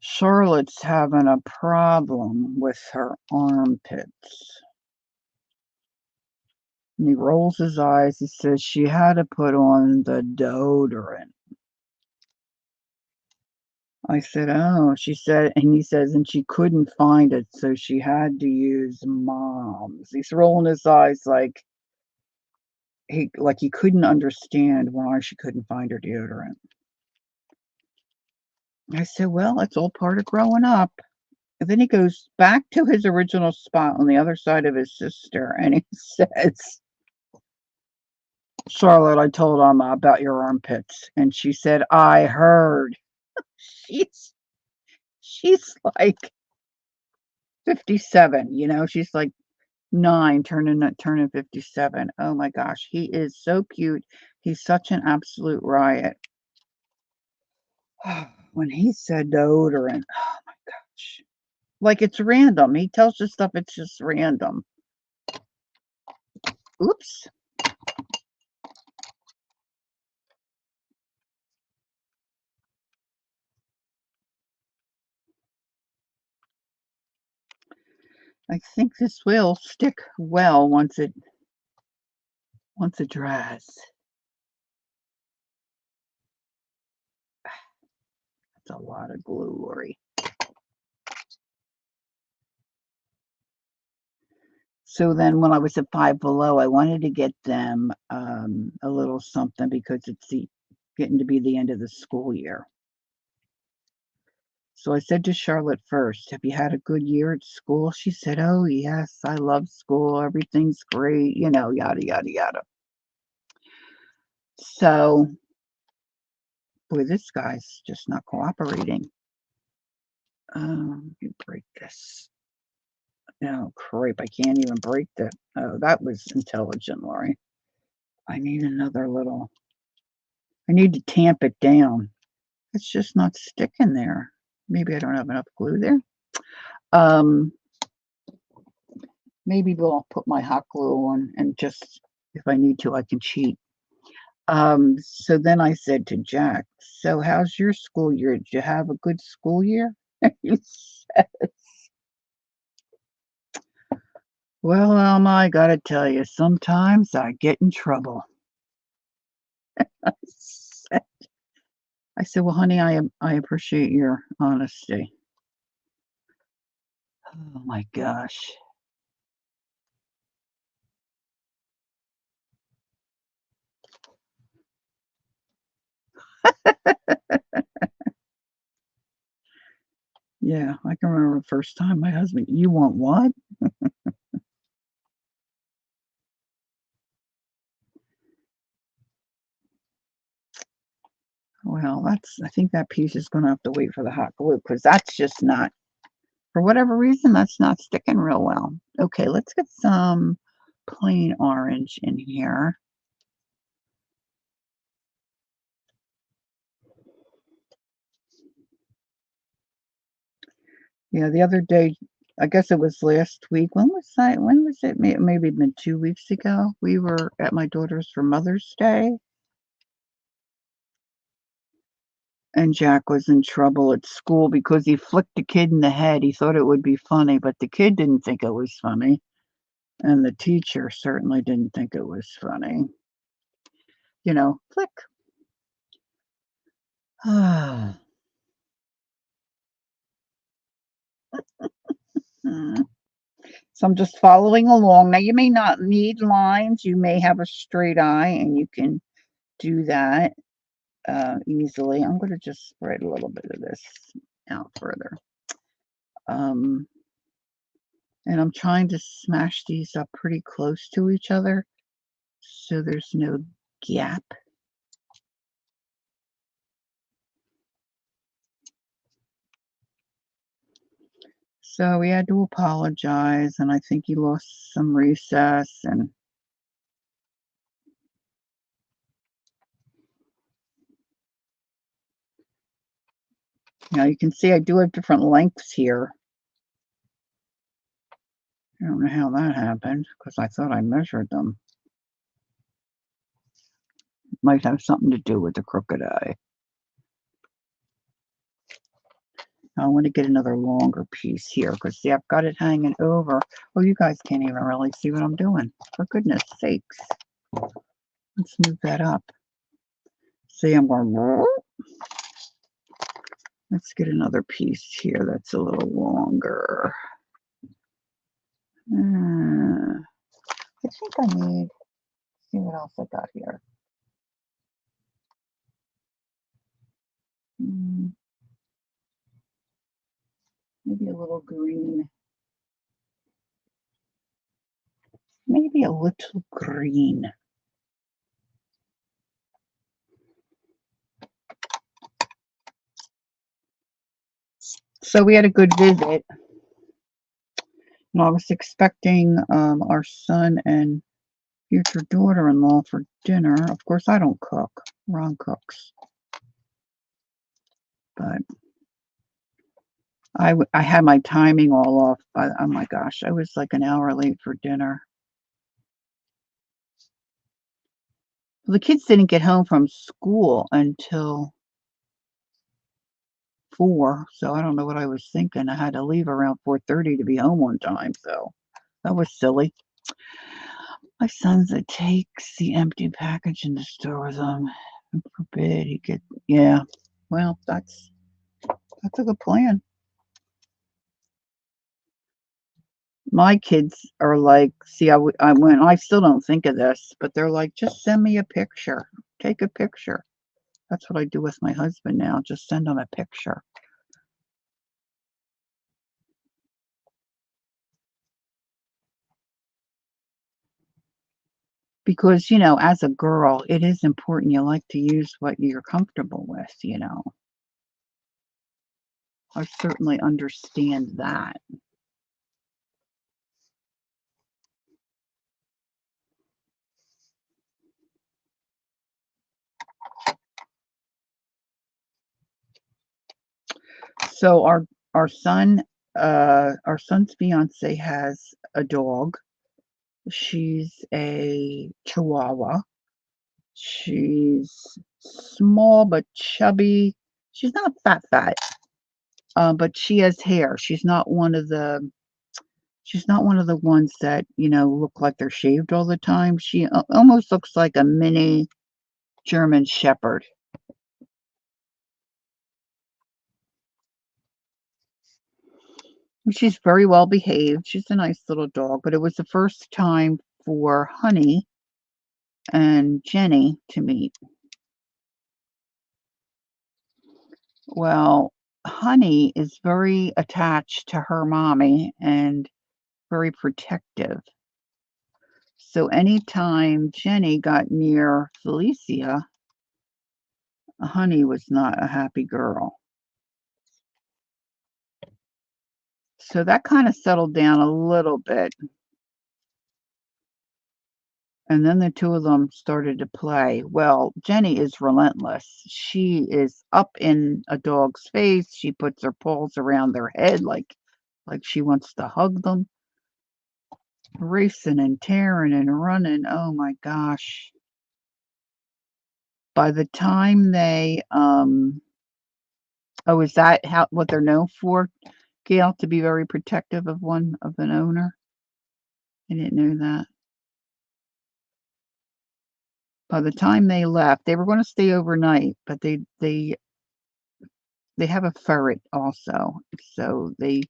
Charlotte's having a problem with her armpits." And he rolls his eyes. He says she had to put on the deodorant. I said, "Oh," she said, and he says, "and she couldn't find it, so she had to use Mom's." He's rolling his eyes like he couldn't understand why she couldn't find her deodorant. I said, "Well, it's all part of growing up." And then he goes back to his original spot on the other side of his sister, and he says, "Charlotte, I told Emma about your armpits." And she said, "I heard." She's she's like 57, she's like 9 turning 57. Oh my gosh, he is so cute. He's such an absolute riot. When he said deodorant, oh my gosh. Like it's random. He tells you stuff, it's just random. Oops. I think this will stick well once it dries. That's a lot of glue, Lori. So then when I was at Five Below, I wanted to get them a little something because it's getting to be the end of the school year. So I said to Charlotte first, "Have you had a good year at school?" She said, "Oh, yes, I love school. Everything's great, yada, yada, yada." So, boy, this guy's just not cooperating. Let me break this. Oh, crap, I can't even break the oh, that was intelligent, Lori. I need another little I need to tamp it down. It's just not sticking there. Maybe I don't have enough glue there. Um, maybe we'll put my hot glue on and just, if I need to, I can cheat. So then I said to Jack, "So how's your school year? Did you have a good school year?" He said, "Well, Alma, I gotta tell you, sometimes I get in trouble." I said, "Well, honey, I appreciate your honesty." Oh my gosh. Yeah, I can remember the first time my husband, "You want what?" Well, I think that piece is gonna have to wait for the hot glue because that's just not, for whatever reason, that's not sticking real well. Okay, let's get some plain orange in here. Yeah, the other day I guess it was last week. When was that? When was it? Maybe been 2 weeks ago. We were at my daughter's for Mother's Day, and Jack was in trouble at school because he flicked a kid in the head. He thought it would be funny, but the kid didn't think it was funny, and the teacher certainly didn't think it was funny. Flick. Ah. Mm. So I'm just following along. Now, you may not need lines. You may have a straight eye, and you can do that easily. I'm going to just spread a little bit of this out further. Um, and I'm trying to smash these up pretty close to each other so there's no gap. So we had to apologize, and I think he lost some recess. And you can see I do have different lengths here. I don't know how that happened because I thought I measured them. Might have something to do with the crooked eye. I want to get another longer piece here because, see, I've got it hanging over. Oh, you guys can't even really see what I'm doing. For goodness sakes. Let's move that up. See, I'm going, let's get another piece here that's a little longer. I think I need, see what else I got here. Maybe a little green. Maybe a little green. So we had a good visit. And I was expecting our son and future daughter-in-law for dinner. Of course, I don't cook. Ron cooks. But I had my timing all off. Oh my gosh, I was like an hour late for dinner. Well, the kids didn't get home from school until 4, so I don't know what I was thinking. I had to leave around 4:30 to be home on time, so that was silly. My son's that takes the empty package in the store with him. And forbid he get, yeah. Well, that's a good plan. My kids are like, see, I went, I still don't think of this, but they're like, just send me a picture. Take a picture. That's what I do with my husband now. Just send him a picture. Because, as a girl, it is important you like to use what you're comfortable with. I certainly understand that. So our son's fiance has a dog. She's a Chihuahua. She's small but chubby. She's not fat, but she has hair. She's not one of the ones that, look like they're shaved all the time. She almost looks like a mini German Shepherd. She's very well behaved. She's a nice little dog, but it was the first time for Honey and Jenny to meet. Well, Honey is very attached to her mommy and very protective. So anytime Jenny got near Felicia, Honey was not a happy girl. So that kind of settled down a little bit. And then the two of them started to play. Well, Jenny is relentless. She is up in a dog's face. She puts her paws around their head like like she wants to hug them, racing and tearing and running. Oh my gosh. By the time they, oh, is that how what they're known for, Gail, to be very protective of an owner? I didn't know that. By the time they left, they were gonna stay overnight, but they have a ferret also, so they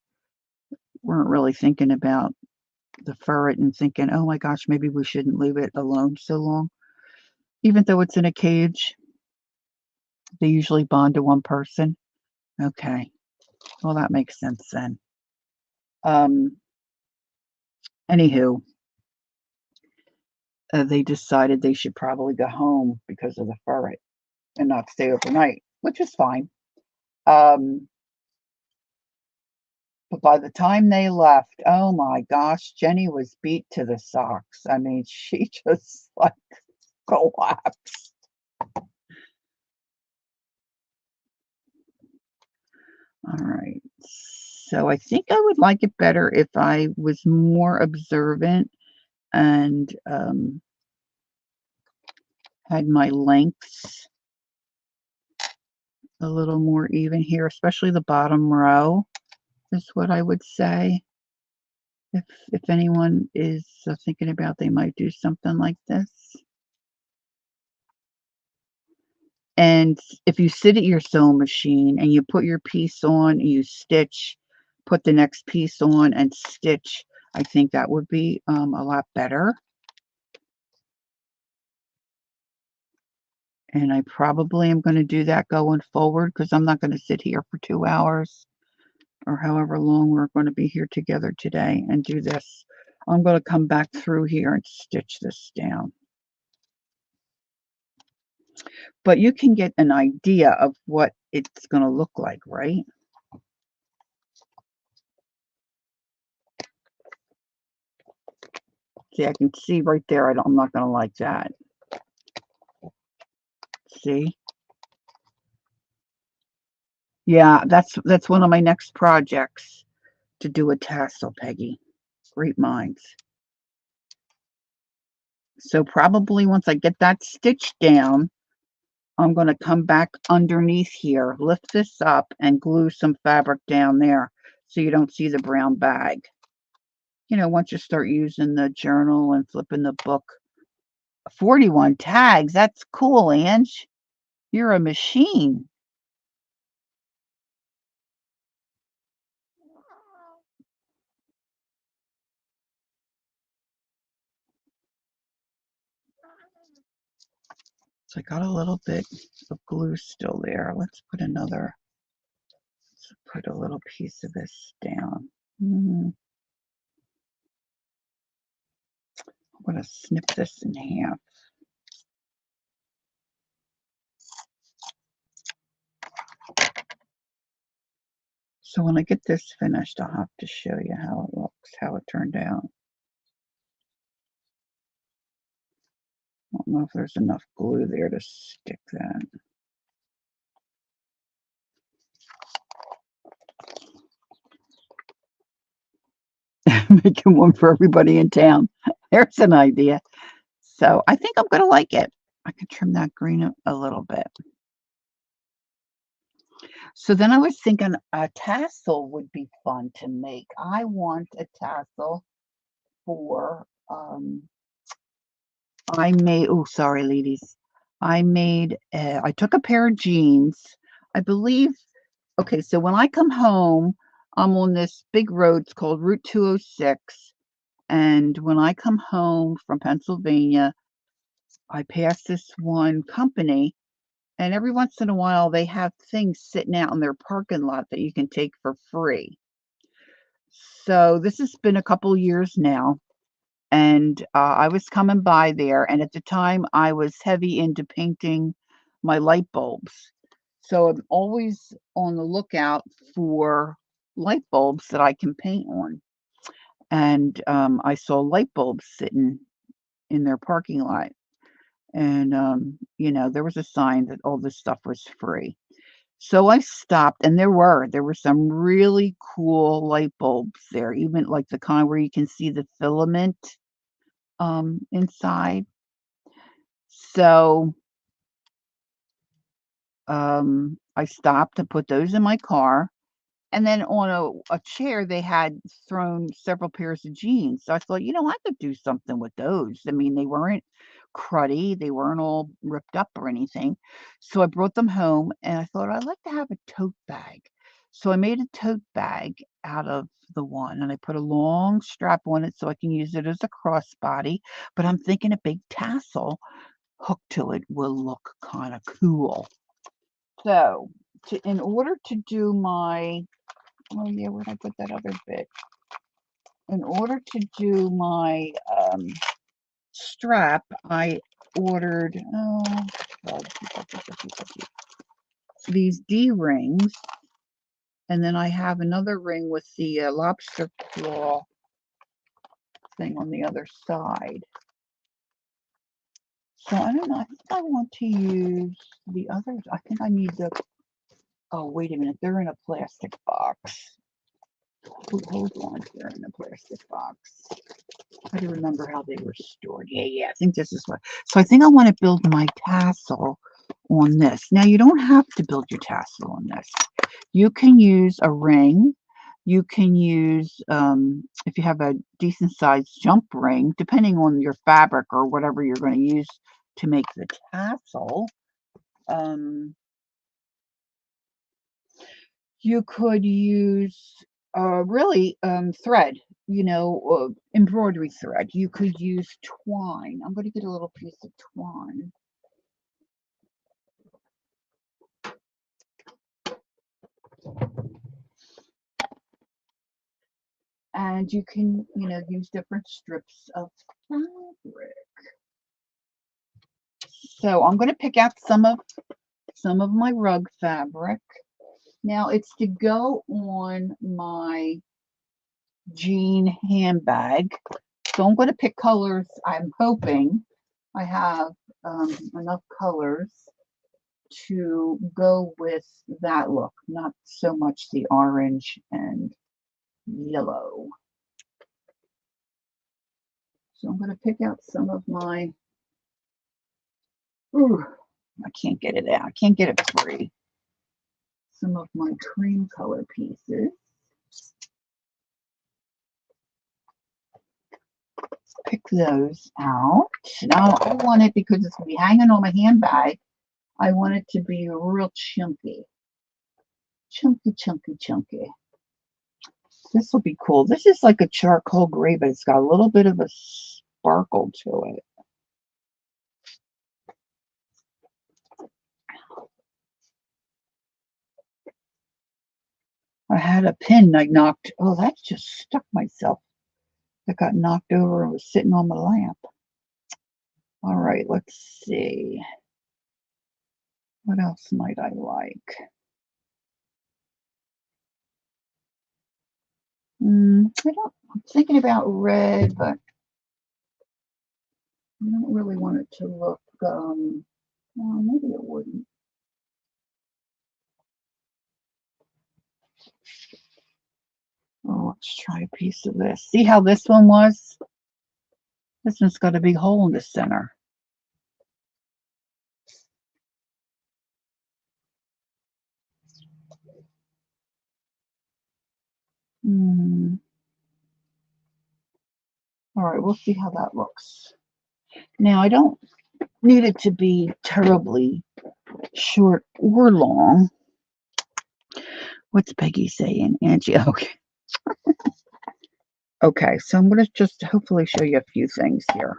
weren't really thinking about the ferret and thinking, "Oh my gosh, maybe we shouldn't leave it alone so long." Even though it's in a cage, they usually bond to one person. Okay, well, that makes sense then. Um, Anywho, they decided they should probably go home because of the ferret and not stay overnight, which is fine. Um, but by the time they left, oh my gosh, Jenny was beat to the socks. I mean, she just like collapsed. All right. So I think I would like it better if I was more observant and had my lengths a little more even here, especially the bottom row is what I would say. If anyone is thinking about they might do something like this. And if you sit at your sewing machine and you put your piece on, you stitch, put the next piece on and stitch, I think that would be a lot better. And I probably am going to do that going forward because I'm not going to sit here for 2 hours or however long we're going to be here together today and do this. I'm going to come back through here and stitch this down. But you can get an idea of what it's going to look like, right? See, I can see right there. I'm not going to like that. See? Yeah, that's one of my next projects to do a tassel, Peggy. Great minds. So probably once I get that stitched down, I'm going to come back underneath here, lift this up, and glue some fabric down there so you don't see the brown bag. You know, once you start using the journal and flipping the book. 41 tags. That's cool, Ange. You're a machine. So I got a little bit of glue still there. Let's put a little piece of this down. I'm going to snip this in half. So when I get this finished, I'll have to show you how it looks, how it turned out. I don't know if there's enough glue there to stick that. Making one for everybody in town. There's an idea. So I think I'm going to like it. I can trim that green a little bit. So then I was thinking a tassel would be fun to make. I want a tassel for, oh, sorry, ladies. I took a pair of jeans. I believe, okay, so when I come home, I'm on this big road. It's called Route 206. And when I come home from Pennsylvania, I pass this one company, and every once in a while they have things sitting out in their parking lot that you can take for free. So this has been a couple years now, and I was coming by there, and at the time I was heavy into painting my light bulbs. So I'm always on the lookout for light bulbs that I can paint on. And I saw light bulbs sitting in their parking lot. And, you know, there was a sign that all this stuff was free. So I stopped, and there were some really cool light bulbs there, even like the kind where you can see the filament, inside. So, I stopped to put those in my car. And then on a chair, they had thrown several pairs of jeans. So I thought, I could do something with those. I mean, they weren't cruddy, they weren't all ripped up or anything. So I brought them home and I thought I'd like to have a tote bag. So I made a tote bag out of the one and I put a long strap on it so I can use it as a crossbody. But I'm thinking a big tassel hooked to it will look kind of cool. So in order to do my Oh, yeah, where'd I put that other bit? In order to do my, strap, I ordered, these D-rings, and then I have another ring with the, lobster claw thing on the other side. So I don't know, I think I want to use the others. I think I need the oh, wait a minute, they're in a plastic box. Hold on, they're in a plastic box. I don't remember how they were stored. Yeah, I think this is what. So I think I want to build my tassel on this. Now you don't have to build your tassel on this. You can use a ring. You can use, if you have a decent sized jump ring, depending on your fabric or whatever you're going to use to make the tassel. You could use really thread, embroidery thread. You could use twine. I'm going to get a little piece of twine. And you can, use different strips of fabric. So I'm going to pick out some of my rug fabric. Now it's to go on my jean handbag. So I'm going to pick colors. I'm hoping I have enough colors to go with that look, not so much the orange and yellow. So I'm going to pick out some of my, I can't get it out. I can't get it free. Some of my cream color pieces. Pick those out. Now I want it because it's going to be hanging on my handbag. I want it to be real chunky. Chunky, chunky, chunky. This will be cool. This is like a charcoal gray, but it's got a little bit of a sparkle to it. I had a pin I knocked. Oh, that just stuck myself. That got knocked over and was sitting on my lamp. All right, let's see. What else might I like? I'm thinking about red, but I don't really want it to look, well, maybe it wouldn't. Oh, let's try a piece of this. See how this one was? This one's got a big hole in the center. All right, we'll see how that looks. Now, I don't need it to be terribly short or long. What's Peggy saying, Angie? Okay. Okay, so I'm going to just hopefully show you a few things here.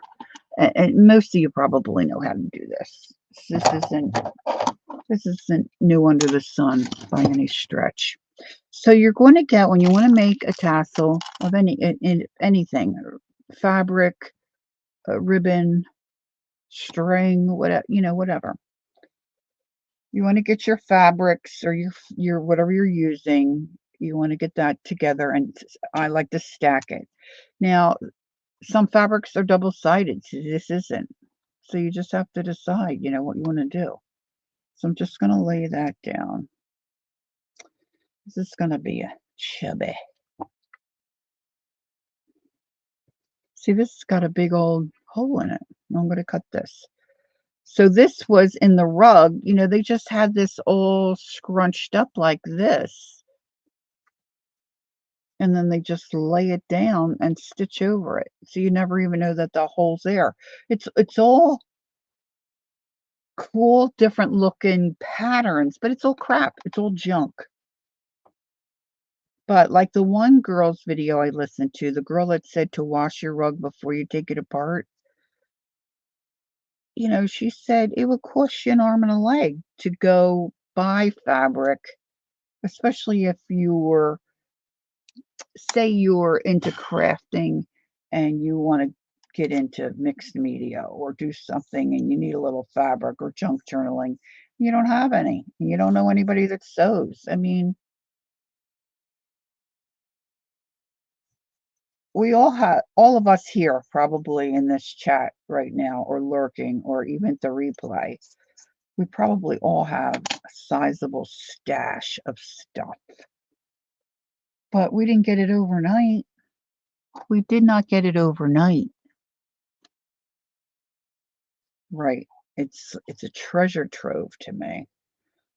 And most of you probably know how to do this. This isn't new under the sun by any stretch. So you're going to get, when you want to make a tassel of anything, fabric, ribbon, string, whatever. You want to get your fabrics or your whatever you're using. You want to get that together, and I like to stack it. Now, some fabrics are double-sided, so this isn't. So you just have to decide, what you want to do. So I'm just going to lay that down. This is going to be a chubby. See, this has got a big old hole in it. I'm going to cut this. So this was in the rug. You know, they just had this all scrunched up like this. And then they just lay it down and stitch over it. So you never even know that the hole's there. It's all cool, different looking patterns, but it's all crap. It's all junk. But like the one girl's video I listened to, the girl that said to wash your rug before you take it apart, you know, she said it would cost you an arm and a leg to go buy fabric, especially if you were, say you're into crafting and you want to get into mixed media or do something and you need a little fabric or junk journaling. You don't have any. You don't know anybody that sews. I mean, we all have, all of us here probably in this chat right now or lurking or even the replay, we probably all have a sizable stash of stuff. But we didn't get it overnight. We did not get it overnight. Right. It's a treasure trove to me.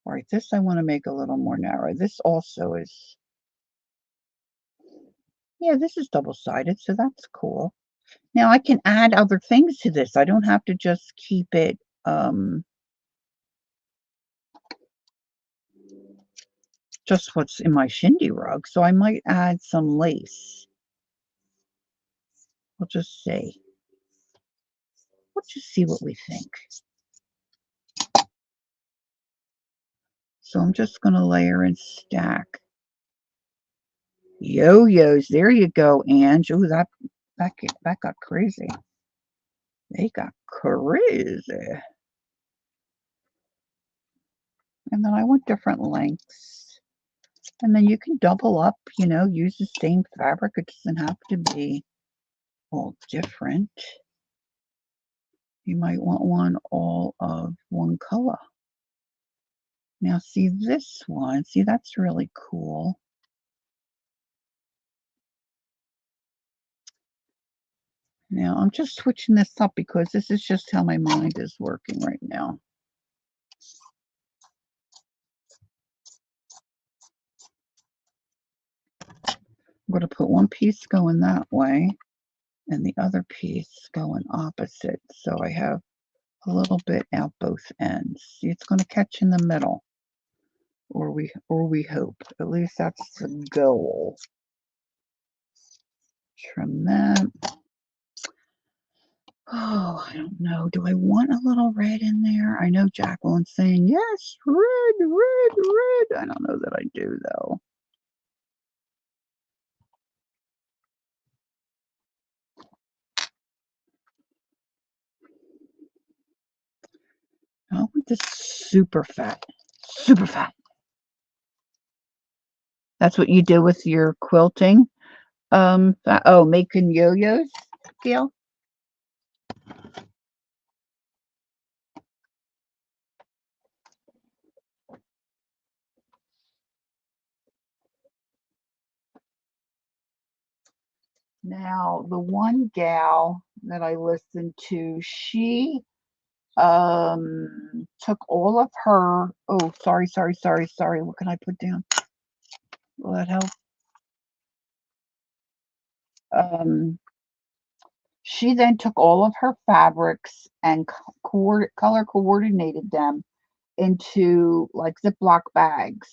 All right, this I want to make a little more narrow. This also is, yeah, this is double-sided, so that's cool. Now I can add other things to this. I don't have to just keep it just what's in my shindy rug. So I might add some lace. We'll just see. We'll just see what we think. So I'm just going to layer and stack. Yo-yos. There you go, Ange. Ooh, that got crazy. They got crazy. And then I want different lengths. And then you can double up, you know, use the same fabric. It doesn't have to be all different. You might want one all of one color. Now see this one. See, that's really cool. Now I'm just switching this up because this is just how my mind is working right now. I'm going to put one piece going that way and the other piece going opposite. So I have a little bit out both ends. See, it's going to catch in the middle. Or we hope. At least that's the goal. Trim that. Oh, I don't know. Do I want a little red in there? I know Jacqueline's saying, yes, red, red, red. I don't know that I do, though. I want this super fat. Super fat. That's what you do with your quilting? Oh, making yo-yos, Gail? Now, the one gal that I listened to, she took all of her, oh, sorry. What can I put down? Will that help? She then took all of her fabrics and color coordinated them into like Ziploc bags.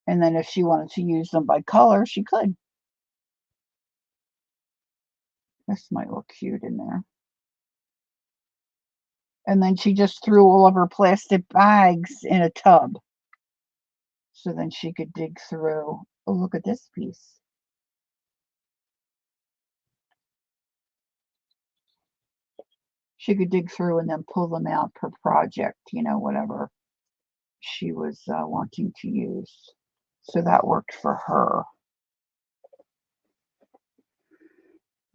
And then if she wanted to use them by color, she could. This might look cute in there. And then she just threw all of her plastic bags in a tub. So then she could dig through. Oh, look at this piece. She could dig through and then pull them out per project, you know, whatever she was wanting to use. So that worked for her.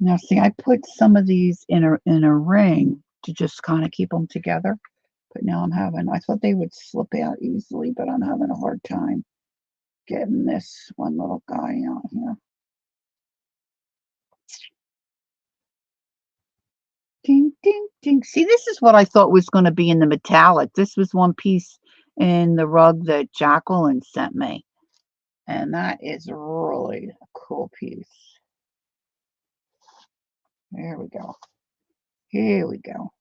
Now, see, I put some of these in a ring to just kind of keep them together. But now I thought they would slip out easily, but I'm having a hard time getting this one little guy out here. Ding, ding, ding. See, this is what I thought was going to be in the metallic. This was one piece in the rug that Jacqueline sent me. And that is really a cool piece. There we go. Here we go.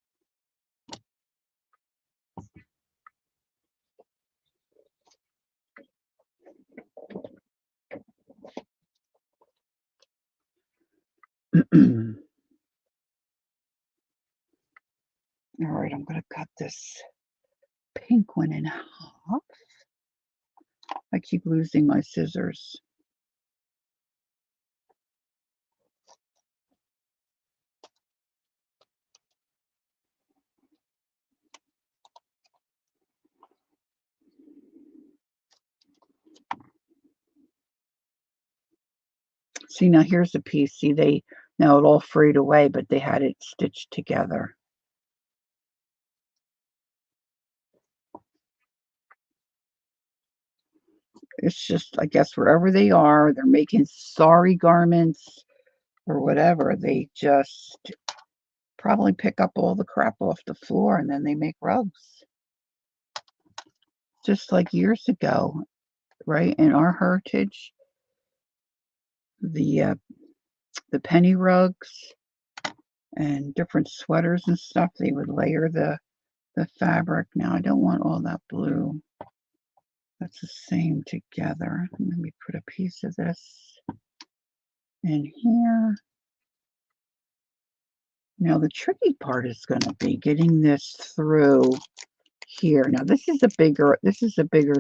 All right, I'm going to cut this pink one in half. I keep losing my scissors. See, now here's a piece. See, now it all frayed away, but they had it stitched together. It's just, I guess, wherever they are, they're making sari garments or whatever. They just probably pick up all the crap off the floor and then they make rugs. Just like years ago, right? In our heritage, the penny rugs and different sweaters and stuff, they would layer the fabric. Now I don't want all that blue. That's the same together. Let me put a piece of this in here. Now the tricky part is going to be getting this through here. Now this is a bigger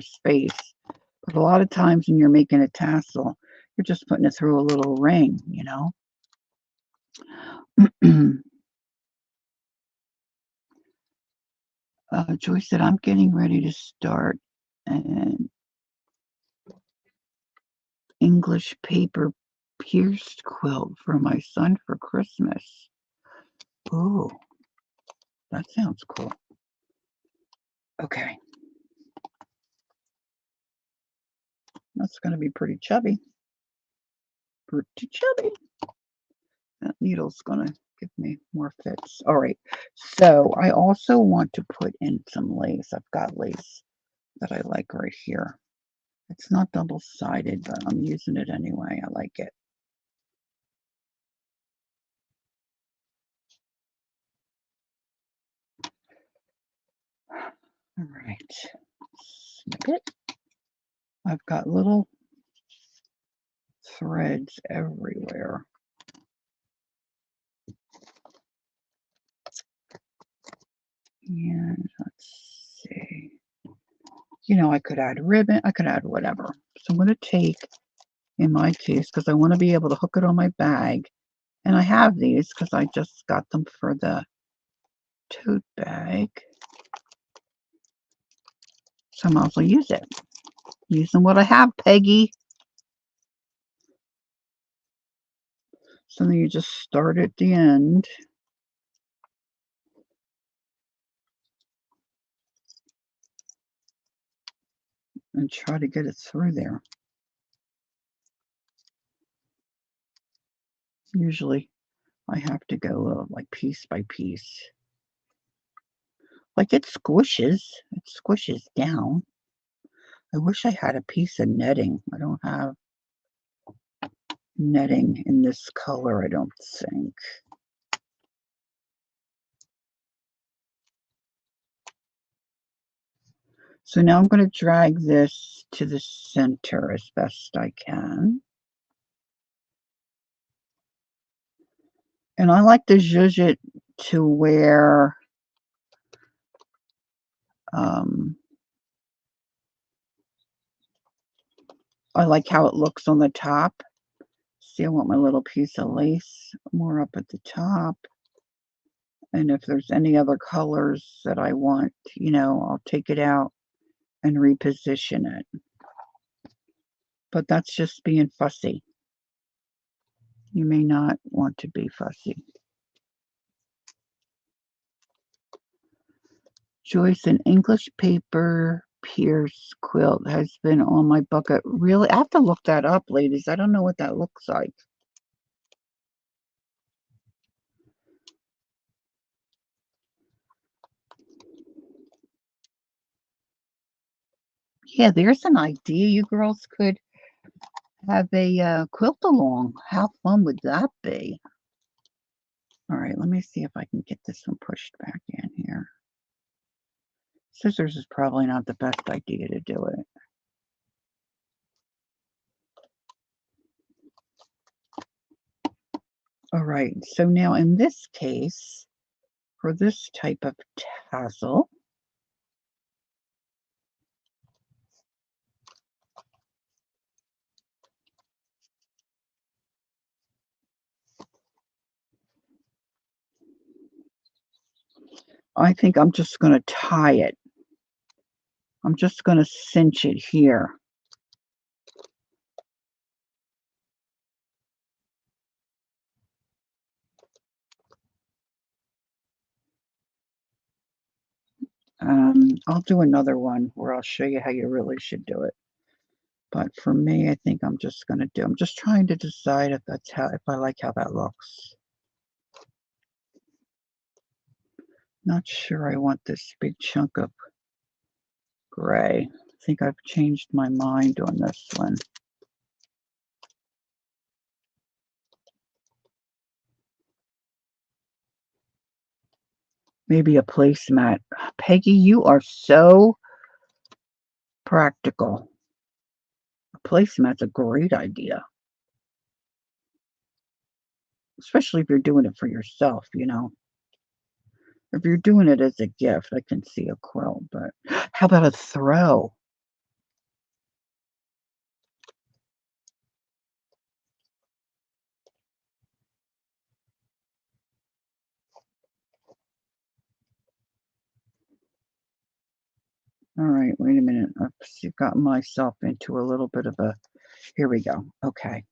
space, but a lot of times when you're making a tassel, you're just putting it through a little ring, you know. Joyce said, I'm getting ready to start an English paper pierced quilt for my son for Christmas. Ooh, that sounds cool. Okay. That's going to be pretty chubby. Pretty chubby. That needle's going to give me more fits. All right. So I also want to put in some lace. I've got lace that I like right here. It's not double-sided, but I'm using it anyway. I like it. All right. Snip it. I've got little threads everywhere. And let's see. You know, I could add ribbon. I could add whatever. So I'm going to take, in my case, because I want to be able to hook it on my bag. And I have these because I just got them for the tote bag. So I might as well use it. Using what I have, Peggy. So then you just start at the end. And try to get it through there. Usually I have to go like piece by piece. Like it squishes down. I wish I had a piece of netting. I don't have netting in this color, I don't think. So now I'm going to drag this to the center as best I can. And I like to zhuzh it to where I like how it looks on the top. See, I want my little piece of lace more up at the top. And if there's any other colors that I want, you know, I'll take it out and reposition it. But that's just being fussy. You may not want to be fussy. Joyce, an English paper pierce quilt has been on my bucket. Really? I have to look that up, ladies. I don't know what that looks like. Yeah, there's an idea. You girls could have a quilt along. How fun would that be? All right, let me see if I can get this one pushed back in here. Scissors is probably not the best idea to do it. All right, so now in this case, for this type of tassel, I think I'm just going to tie it. I'm just going to cinch it here. I'll do another one where I'll show you how you really should do it. But for me, I think I'm just going to do, I'm just trying to decide if that's how, if I like how that looks. Not sure I want this big chunk of gray. I think I've changed my mind on this one. Maybe a placemat. Peggy, you are so practical. A placemat's a great idea, especially if you're doing it for yourself, you know. If you're doing it as a gift, I can see a quilt, but how about a throw? All right, wait a minute. I've got myself into a little bit of a, here we go. Okay.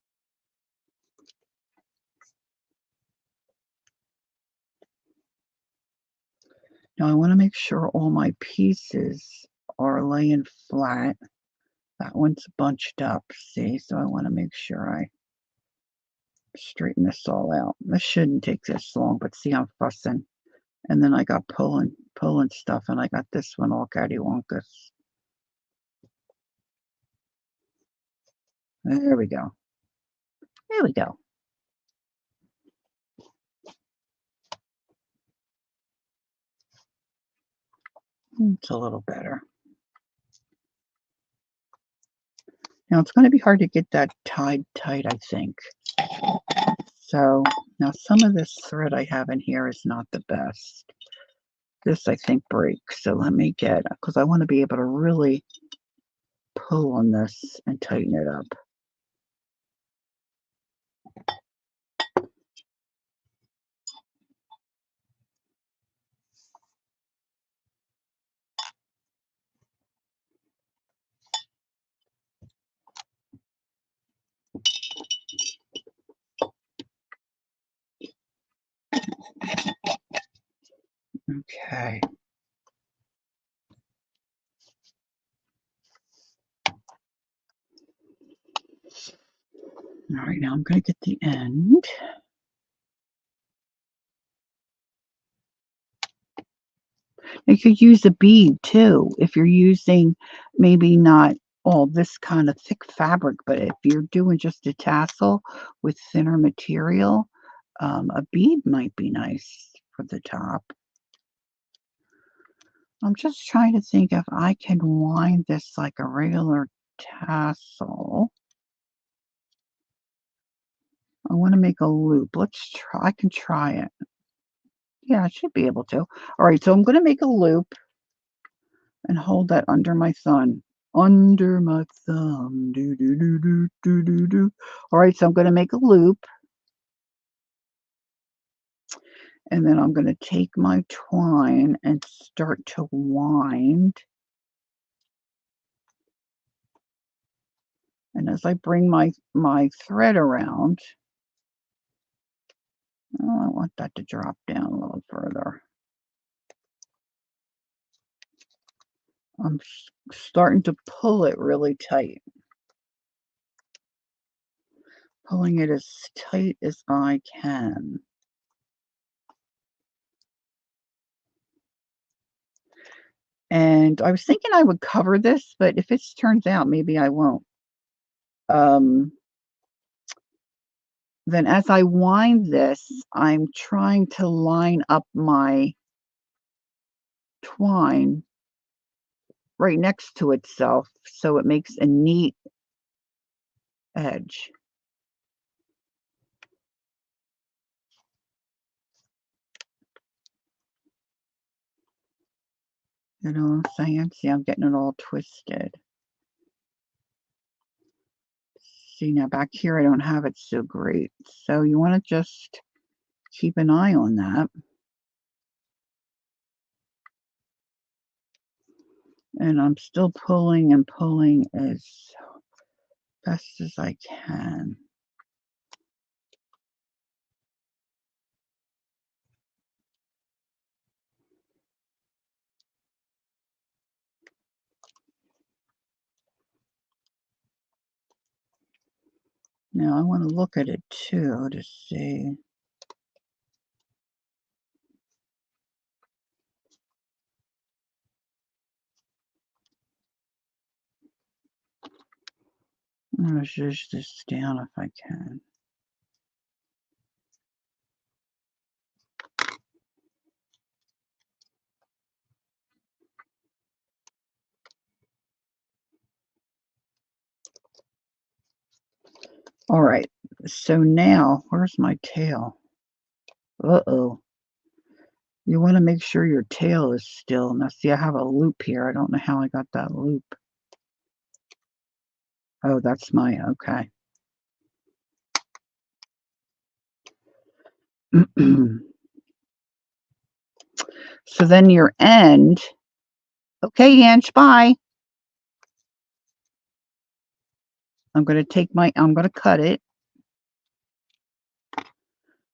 Now I want to make sure all my pieces are laying flat. That one's bunched up, see? So I want to make sure I straighten this all out. This shouldn't take this long, but see, I'm fussing. And then I got pulling stuff, and I got this one all cattywampus. There we go. There we go. It's a little better. Now it's going to be hard to get that tied tight, I think. So now some of this thread I have in here is not the best. This I think breaks. So let me get, because I want to be able to really pull on this and tighten it up. Okay. All right, now I'm going to get the end. You could use a bead too if you're using maybe not all this kind of thick fabric, but if you're doing just a tassel with thinner material, a bead might be nice for the top. I'm just trying to think if I can wind this like a regular tassel. I want to make a loop. Let's try. I can try it. Yeah, I should be able to. All right, so I'm going to make a loop and hold that under my thumb. Under my thumb. Do, do, do, do, do, do, do. All right, so I'm going to make a loop. And then I'm going to take my twine and start to wind. And as I bring my thread around, oh, I want that to drop down a little further. I'm starting to pull it really tight. Pulling it as tight as I can. And I was thinking I would cover this, but if it turns out, maybe I won't. Um, then as I wind this, I'm trying to line up my twine right next to itself so it makes a neat edge. You know what I'm saying? See, I'm getting it all twisted. See, now back here, I don't have it so great. So you want to just keep an eye on that. And I'm still pulling and pulling as best as I can. Now I want to look at it too to see. I'm going to zhuzh this down if I can. All right, so now, where's my tail? Uh-oh. You want to make sure your tail is still. Now, see, I have a loop here. I don't know how I got that loop. Oh, that's my, okay. So then your end, okay, Ange, bye. I'm going to cut it.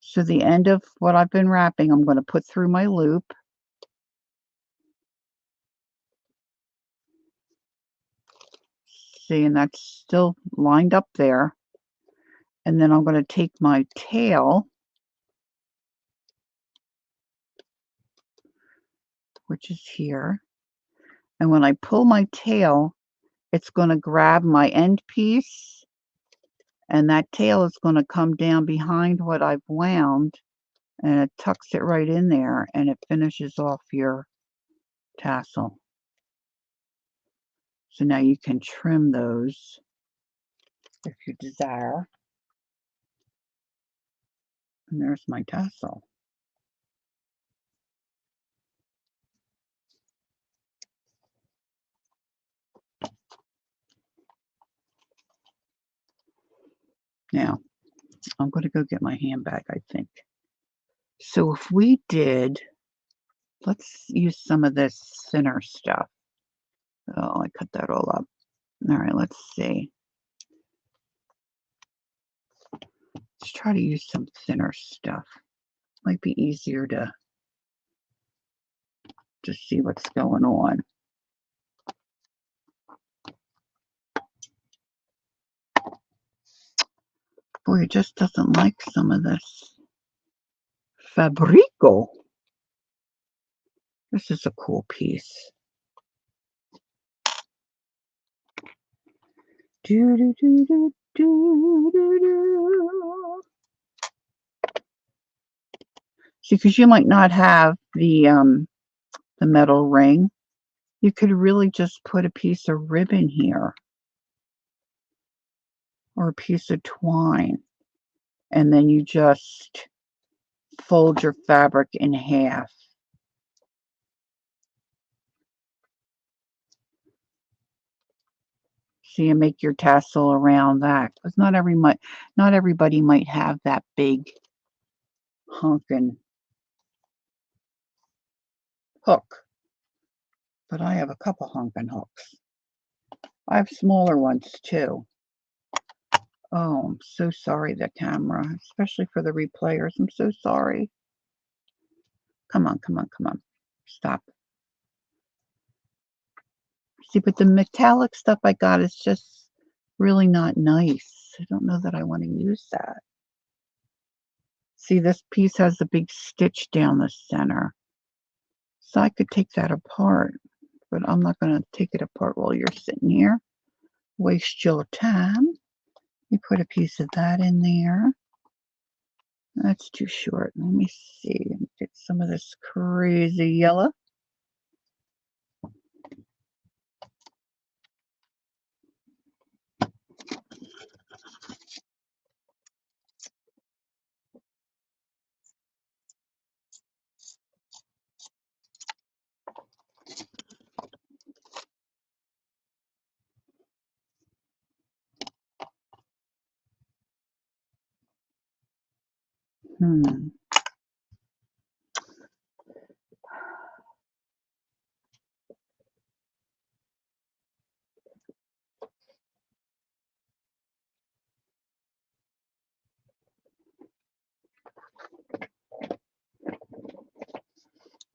So the end of what I've been wrapping, I'm going to put through my loop. See, and that's still lined up there. And then I'm going to take my tail, which is here. And when I pull my tail, it's going to grab my end piece. And that tail is going to come down behind what I've wound. And it tucks it right in there. And it finishes off your tassel. So now you can trim those if you desire. And there's my tassel. Now, I'm going to go get my handbag, I think. So if we did, let's use some of this thinner stuff. Oh, I cut that all up. All right, let's see. Let's try to use some thinner stuff. Might be easier to see what's going on. Boy, it just doesn't like some of this. Fabrico. This is a cool piece. Do, do, do, do, do, do, do. See, because you might not have the metal ring, you could really just put a piece of ribbon here or a piece of twine, and then you just fold your fabric in half. So you make your tassel around that, because not everybody might have that big honkin' hook, but I have a couple honkin' hooks. I have smaller ones too. Oh, I'm so sorry, the camera, especially for the replayers. I'm so sorry. Come on, come on, come on. Stop. See, but the metallic stuff I got is just really not nice. I don't know that I want to use that. See, this piece has a big stitch down the center. So I could take that apart, but I'm not going to take it apart while you're sitting here. Waste your time. You put a piece of that in there. That's too short. Let me see. Get some of this crazy yellow.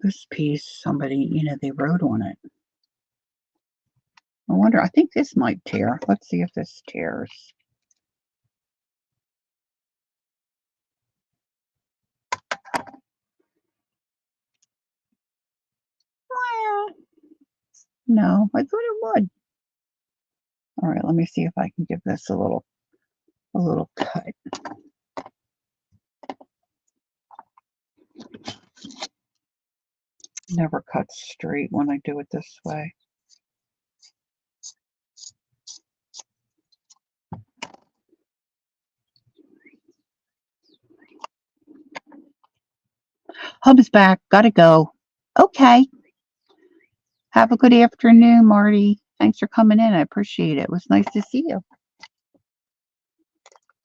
This piece, somebody, they wrote on it. I wonder, I think this might tear. Let's see if this tears. No, I thought it would. All right, let me see if I can give this a little cut. Never cut straight when I do it this way. Hub's back. Gotta go. Okay. Have a good afternoon, Marty. Thanks for coming in. I appreciate it. It was nice to see you.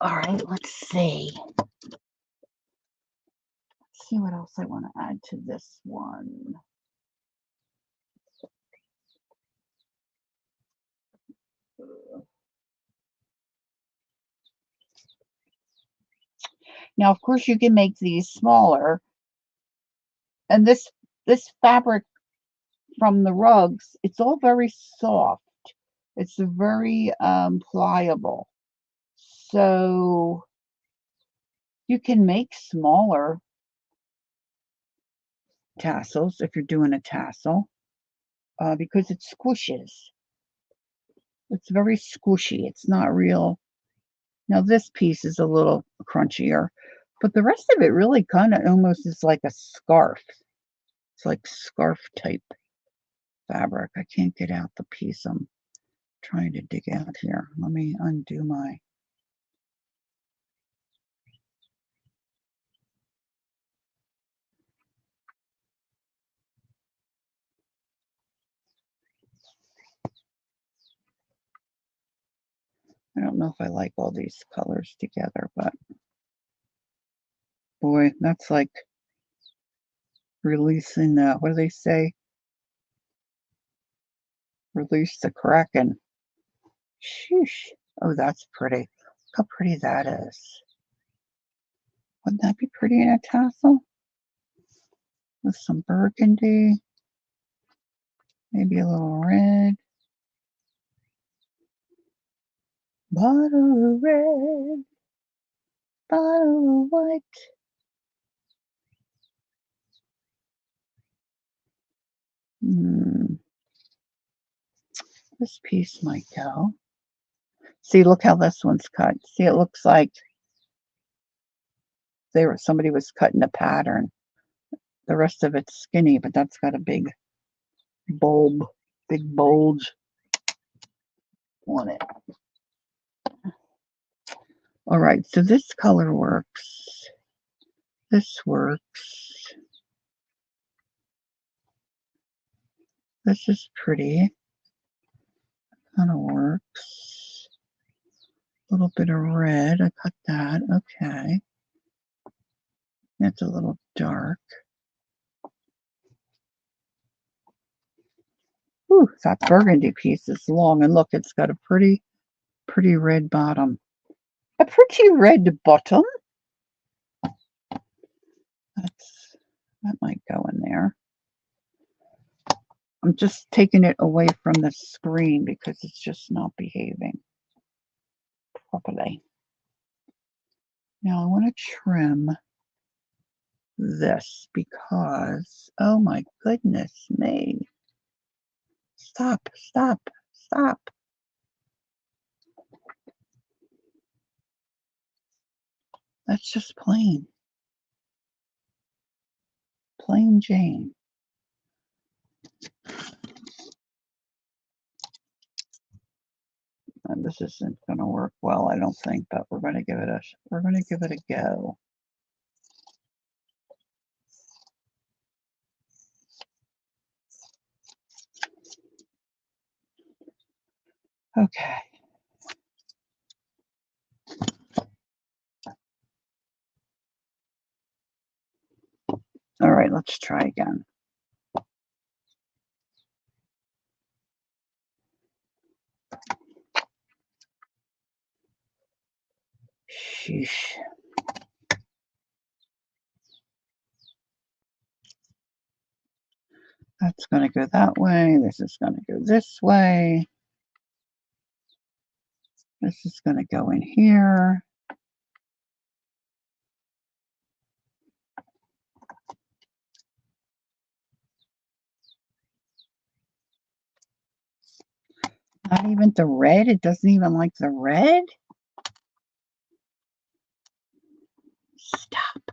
All right, let's see. Let's see what else I want to add to this one. Now, of course, you can make these smaller. And this fabric from the rugs, it's all very soft. It's very pliable. So you can make smaller tassels if you're doing a tassel because it squishes. It's very squishy. It's not real. Now this piece is a little crunchier, but the rest of it really kind of almost is like a scarf. It's like scarf type fabric. I can't get out the piece I'm trying to dig out here. Let me undo my... I don't know if I like all these colors together, but boy, that's like releasing the, what do they say? Release the Kraken. Sheesh. Oh, that's pretty. Look how pretty that is. Wouldn't that be pretty in a tassel? With some burgundy. Maybe a little red. Bottle of red. Bottle of white. This piece might go. See, look how this one's cut. See, it looks like somebody was cutting a pattern. The rest of it's skinny, but that's got a big bulb, big bulge on it. All right, so this color works. This works. This is pretty. Kind of works. A little bit of red. I cut that. Okay. That's a little dark. Ooh, that burgundy piece is long. And look, it's got a pretty red bottom. A pretty red bottom. That might go in there. I'm just taking it away from the screen because it's just not behaving properly. Now I want to trim this because, oh my goodness me. Stop, stop, stop. That's just plain. Plain Jane. And this isn't going to work well, I don't think, but we're going to give it a go. Okay. All right, let's try again. Sheesh. That's going to go that way. This is going to go this way. This is going to go in here. Not even the red? It doesn't even like the red? Stop.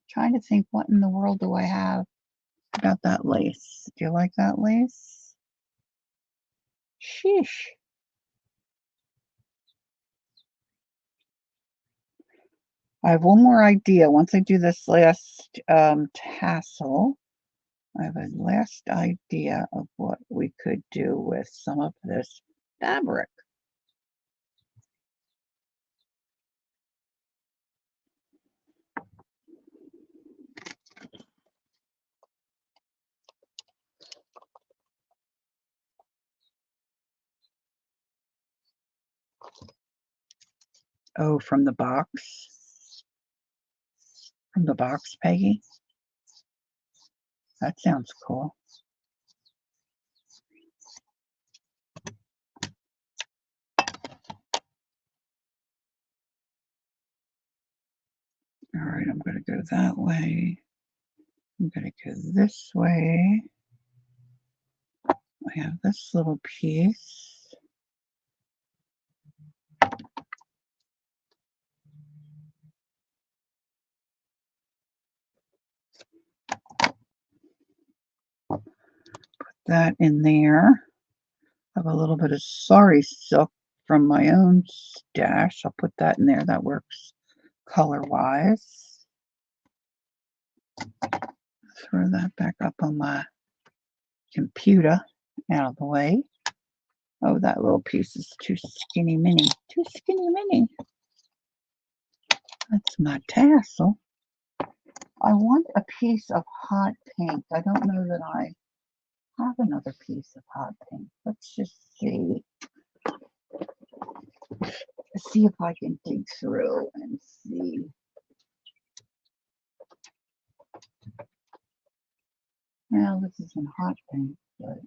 Trying to think, what in the world do I have about that lace? Do you like that lace? Sheesh. I have one more idea. Once I do this last tassel, I have a last idea of what we could do with some of this fabric. Oh, from the box? From the box, Peggy? That sounds cool. All right, I'm going to go that way. I'm going to go this way. I have this little piece. Put that in there. I have a little bit of sari silk from my own stash. I'll put that in there. That works color-wise. Throw that back up on my computer, out of the way. Oh, that little piece is too skinny mini. Too skinny mini. That's my tassel. I want a piece of hot pink. I don't know that I have another piece of hot pink. Let's just see. See if I can dig through and see. Well, this isn't hot pink, but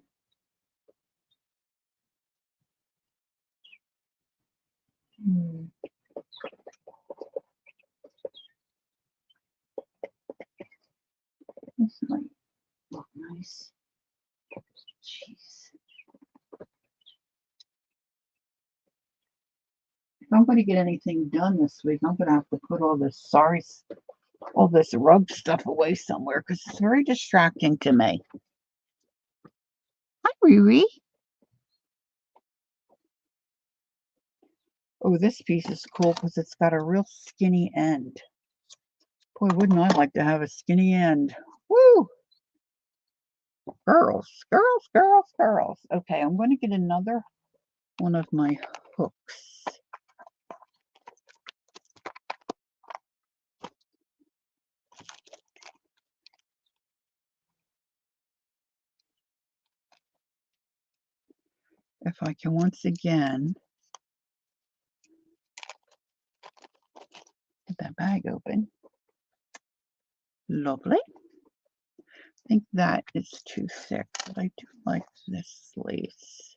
this might look nice. Jeez. If I'm going to get anything done this week, I'm going to have to put all this rug stuff away somewhere because it's very distracting to me. Hi, Riri. Oh, this piece is cool because it's got a real skinny end. Boy, wouldn't I like to have a skinny end. Woo! Girls, girls, girls, girls. Okay, I'm going to get another one of my hooks. If I can once again get that bag open. Lovely. think that is too thick, but I do like this lace.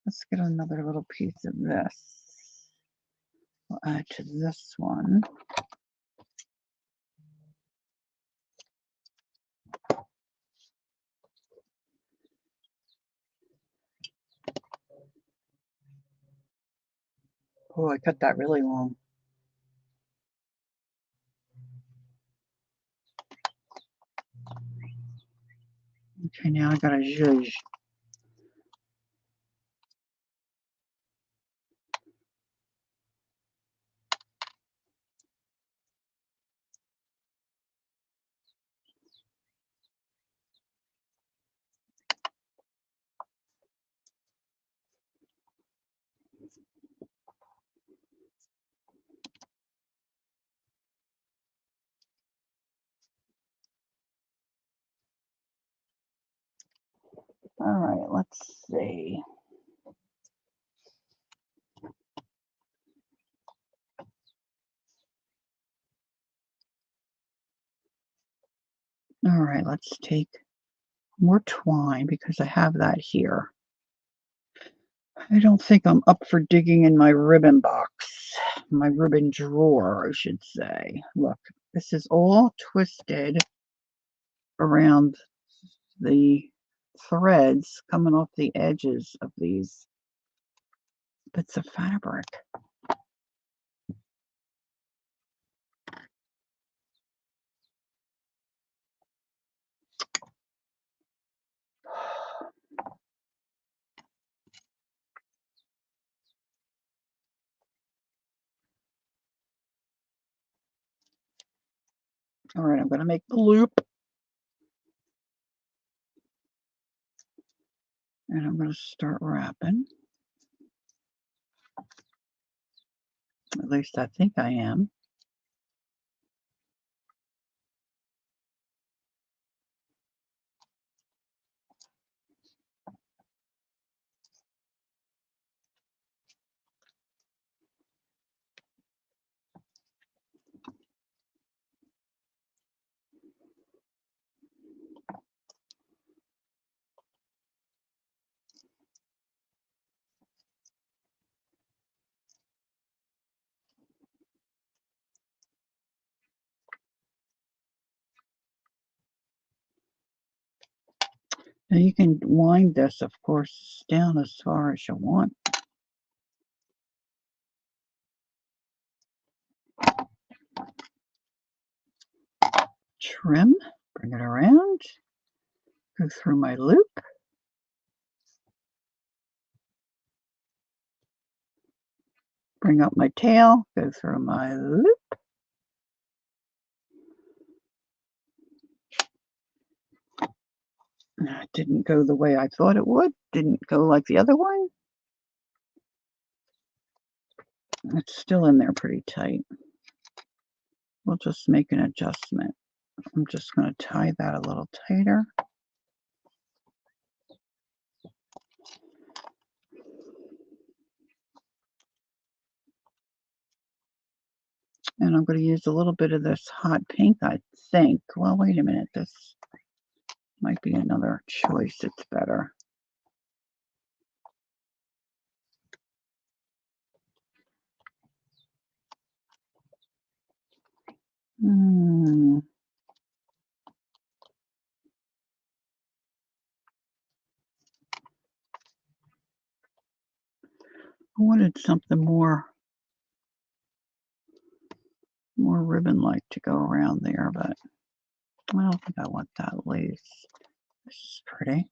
Let's get another little piece of this. We'll add to this one. Oh, I cut that really long. Okay, now I gotta zhuzh. All right, let's see. All right, let's take more twine because I have that here. I don't think I'm up for digging in my ribbon box, my ribbon drawer, I should say. Look, this is all twisted around the threads coming off the edges of these bits of fabric. All right, I'm going to make the loop. And I'm going to start wrapping. At least I think I am. Now you can wind this, of course, down as far as you want. Trim, bring it around, go through my loop. Bring up my tail, go through my loop. It didn't go the way I thought it would. Didn't go like the other one. It's still in there pretty tight. We'll just make an adjustment. I'm just going to tie that a little tighter. And I'm going to use a little bit of this hot pink, I think. Well, wait a minute. This might be another choice. It's better. I wanted something more ribbon-like to go around there, but I don't think I want that lace. This is pretty.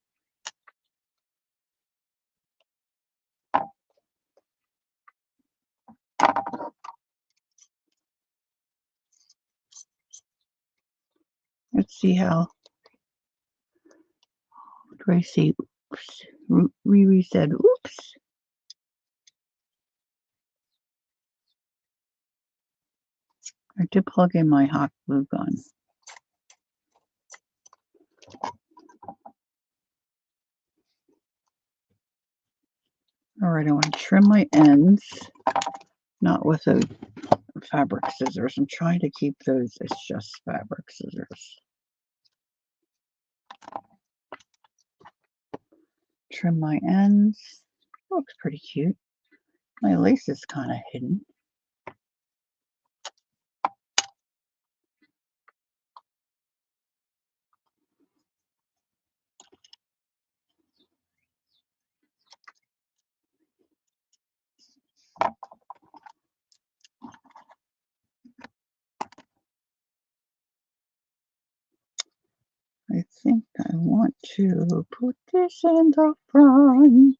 Let's see how Gracie, oops, Riri said, oops. I did plug in my hot glue gun. All right, I want to trim my ends, not with the fabric scissors. I'm trying to keep those as just fabric scissors. Trim my ends. Looks pretty cute. My lace is kind of hidden. I think I want to put this in the front.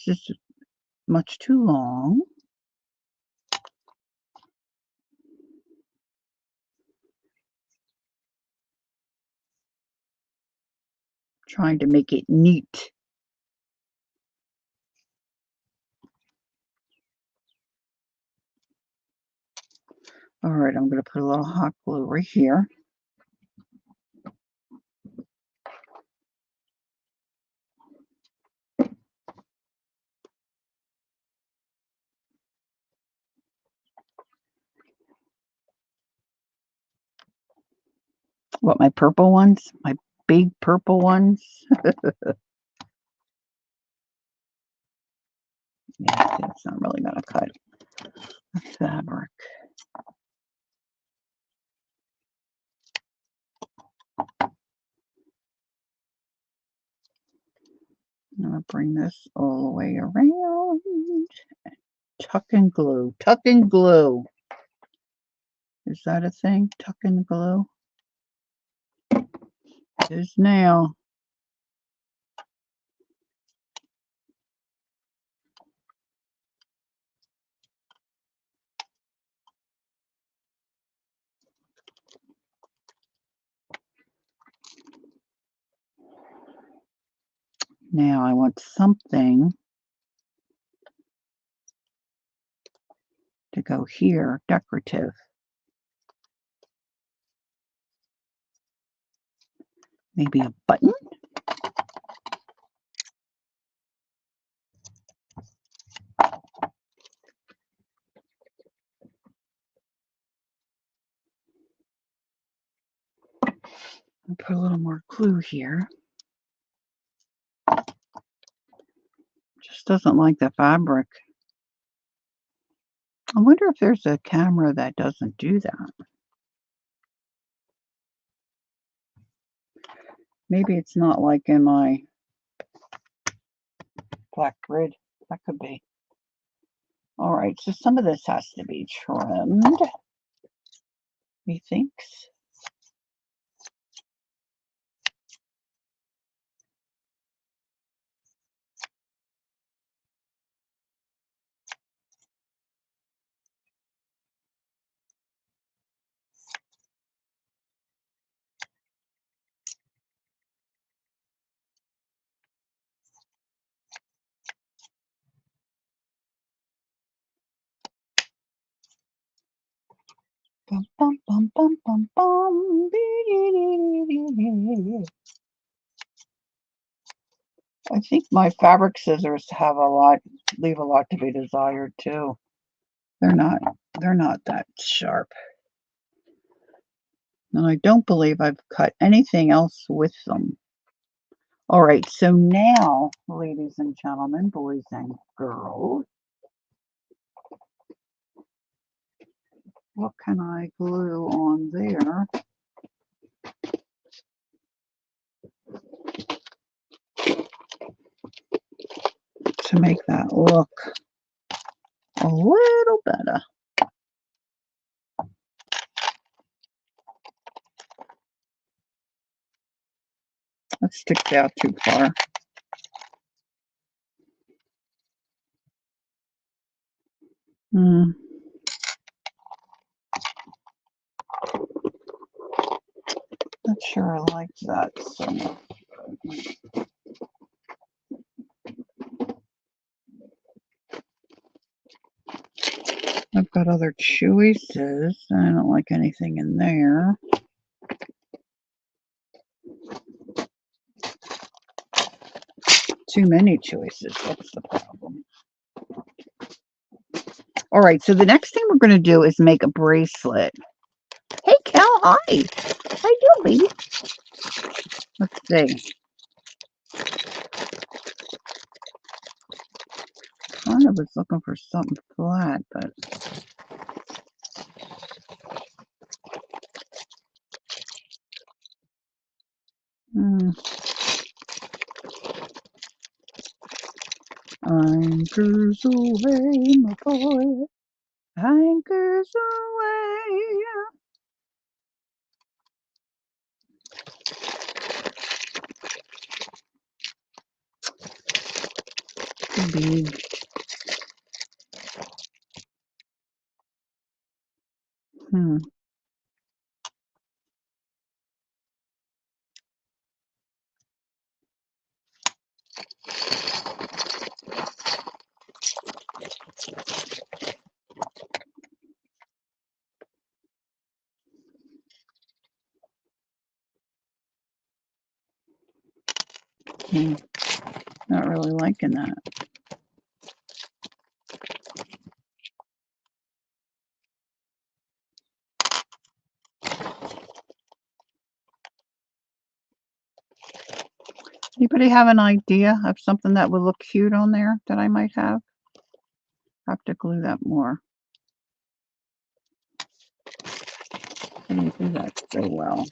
This is much too long. Trying to make it neat. All right, I'm going to put a little hot glue right here. What, my purple ones? My big purple ones? Yeah, it's not really going to cut the fabric. I'm going to bring this all the way around. Tuck and glue. Tuck and glue. Is that a thing? Tuck and glue? It is now. Now I want something to go here, decorative. Maybe a button? I'll put a little more glue here. Just doesn't like the fabric. I wonder if there's a camera that doesn't do that. Maybe it's not like in my black grid. That could be. All right, so some of this has to be trimmed, methinks. Bum, bum, bum, bum, bum, bum. I think my fabric scissors have leave a lot to be desired too. They're not that sharp. And I don't believe I've cut anything else with them. All right, so now, ladies and gentlemen, boys and girls, what can I glue on there to make that look a little better? That sticks out too far. Not sure I like that so much. I've got other choices. I don't like anything in there. Too many choices. That's the problem. All right, so the next thing we're going to do is make a bracelet. Hey, Cal, hi. How you doing, baby? Let's see. Kind of was looking for something flat, but anchors away, my boy. Anchors away. Big. Hmm. Not really liking that. Anybody have an idea of something that would look cute on there that I might have? I have to glue that more. I didn't do that so well.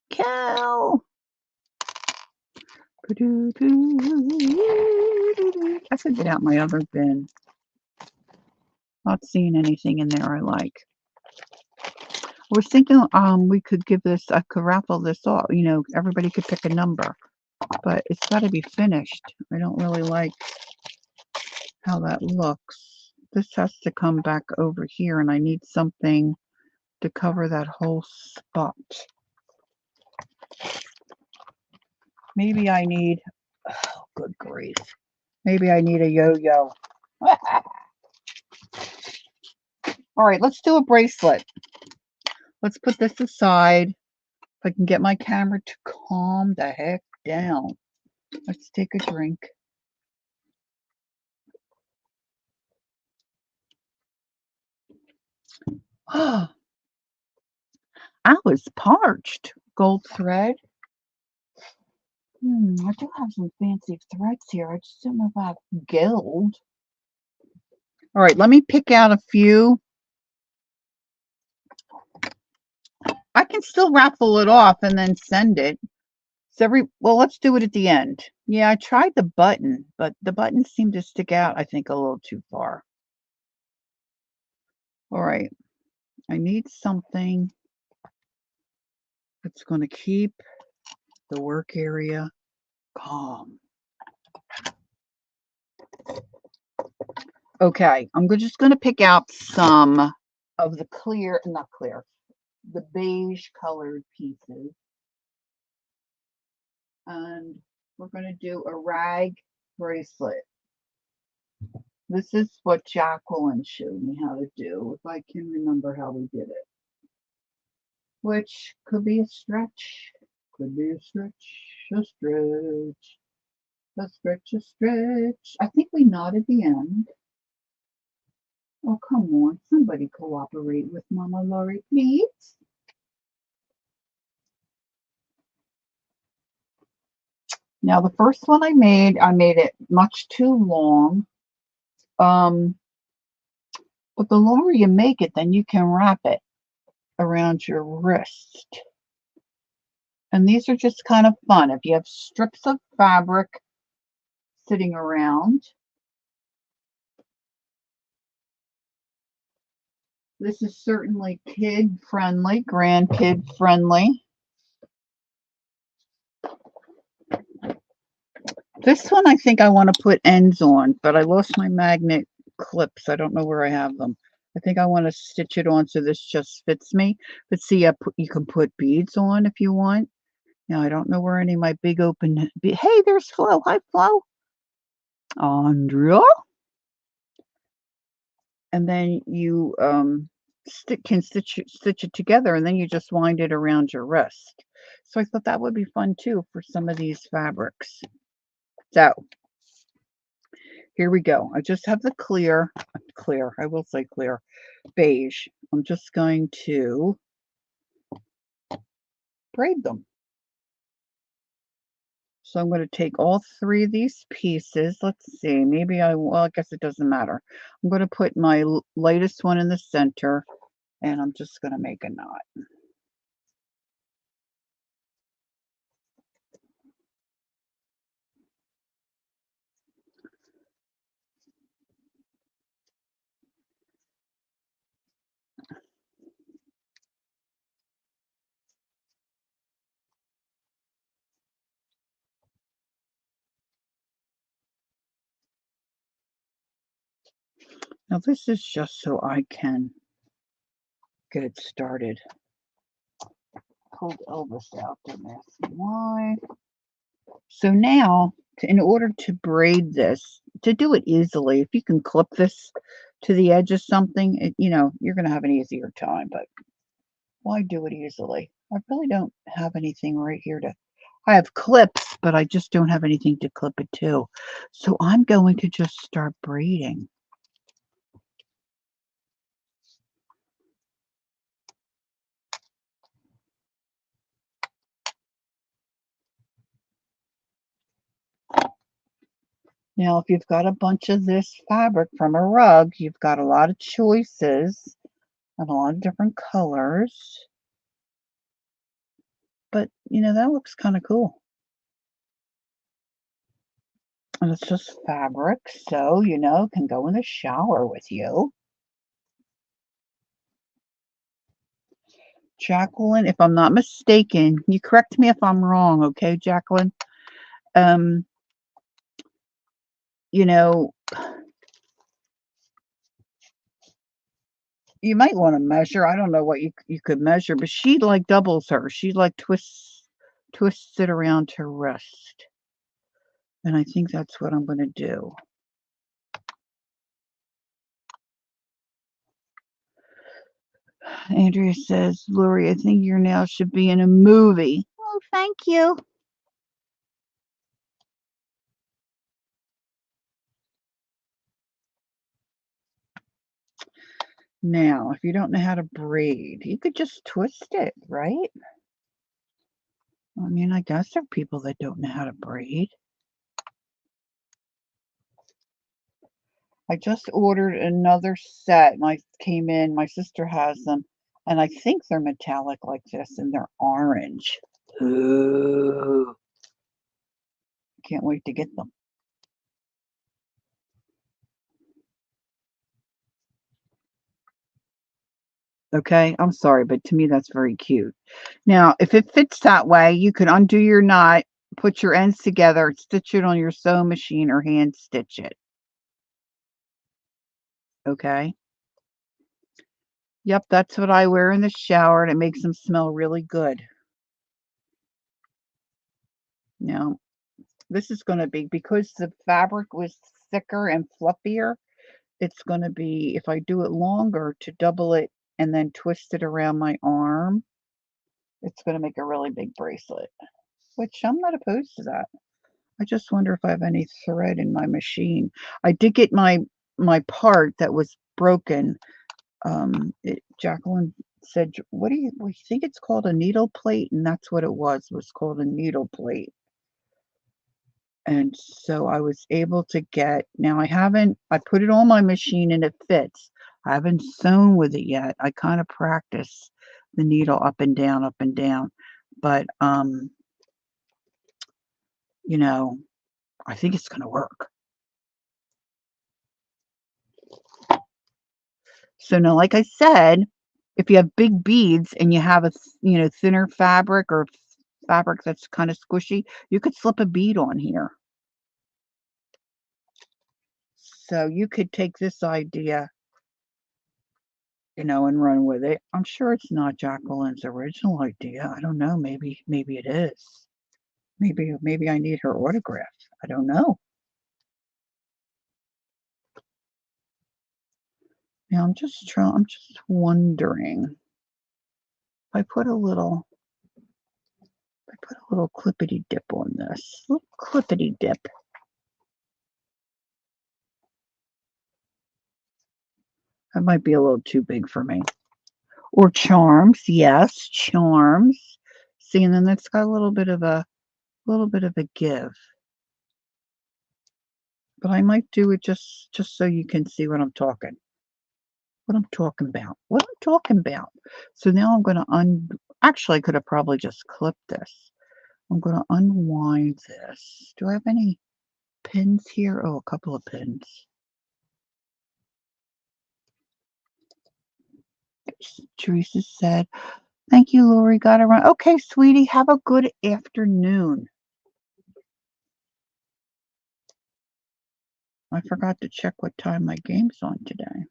Cow. I should get out my other bin. Not seeing anything in there I like. I was thinking we could give this, I could raffle this off. You know, everybody could pick a number, but it's got to be finished. I don't really like how that looks. This has to come back over here, and I need something to cover that whole spot. Maybe I need, oh, good grief. Maybe I need a yo-yo. All right, let's do a bracelet. Let's put this aside. If I can get my camera to calm the heck down. Let's take a drink. Oh, I was parched. Gold thread. I do have some fancy threads here. I just don't know about gold. All right, let me pick out a few. I can still raffle it off and then send it. Well, let's do it at the end. Yeah, I tried the button, but the button seemed to stick out, I think, a little too far. All right, I need something that's going to keep the work area calm. Okay, I'm just going to pick out some of the the beige colored pieces. And we're going to do a rag bracelet. This is what Jacqueline showed me how to do, if I can remember how we did it. Which could be a stretch, could be a stretch, a stretch, a stretch, a stretch. I think we knotted the end. Oh, come on, somebody cooperate with Mama Lori, please. Now, the first one I made it much too long. But the longer you make it, then you can wrap it around your wrist. And these are just kind of fun. If you have strips of fabric sitting around, this is certainly kid friendly, grandkid friendly. This one I think I want to put ends on, but I lost my magnet clips. I don't know where I have them. I think I want to stitch it on so this just fits me. But see, you can put beads on if you want. Now, I don't know where any of my big open... Hey, there's Flo. Hi, Flo. Andrea. And then you stitch it together, and then you just wind it around your wrist. So I thought that would be fun too for some of these fabrics. So here we go. I just have the clear, I will say clear, beige. I'm just going to braid them. So I'm going to take all three of these pieces. Let's see, maybe well, I guess it doesn't matter. I'm going to put my lightest one in the center, and I'm just going to make a knot. Now this is just so I can get it started. Pulled Elvis out, don't ask me why. So now, in order to braid this, to do it easily, if you can clip this to the edge of something, you're going to have an easier time. But why do it easily? I really don't have anything right here to. I have clips, but I just don't have anything to clip it to. So I'm going to just start braiding. Now, if you've got a bunch of this fabric from a rug, you've got a lot of choices and a lot of different colors. But, that looks kind of cool. And it's just fabric, so, can go in the shower with you. Jacqueline, if I'm not mistaken, you correct me if I'm wrong, okay, Jacqueline? Um, you know, you might want to measure. I don't know what you could measure, but she like doubles her. She like twists it around her wrist. And I think that's what I'm going to do. Andrea says, Lori, I think your nails should be in a movie. Oh, thank you. Now, if you don't know how to braid, you could just twist it, right? I mean, I guess there are people that don't know how to braid. I just ordered another set. My sister has them, and I think they're metallic like this, and they're orange. Ooh, can't wait to get them. Okay, I'm sorry, but to me that's very cute. Now, if it fits that way, you could undo your knot, put your ends together, stitch it on your sewing machine, or hand stitch it. Okay. Yep, that's what I wear in the shower, and it makes them smell really good. Now, this is going to be, because the fabric was thicker and fluffier, it's going to be, if I do it longer, to double it and then twist it around my arm, it's going to make a really big bracelet, which I'm not opposed to that. I just wonder if I have any thread in my machine. I did get my part that was broken. Jacqueline said, "What do you think it's called, a needle plate?" And that's what it was called, a needle plate. And so I was able to now I put it on my machine and it fits. I haven't sewn with it yet. I kind of practice the needle up and down, up and down. But, I think it's going to work. So now, like I said, if you have big beads and you have thinner fabric, or fabric that's kind of squishy, you could slip a bead on here. So you could take this idea, and run with it. I'm sure it's not Jacqueline's original idea. I don't know. Maybe it is. Maybe I need her autograph. I don't know. Now I'm just wondering if I put a little clippity dip on this. Little clippity dip. That might be a little too big for me. Or charms, yes, charms. See, and then that's got a little bit of a give. But I might do it just so you can see what I'm talking. What I'm talking about. What I'm talking about. So now I'm going to actually I could have probably just clipped this. I'm going to unwind this. Do I have any pins here? Oh, a couple of pins. Teresa said, "Thank you, Lori. Got it right. Okay, sweetie. Have a good afternoon." I forgot to check what time my game's on today.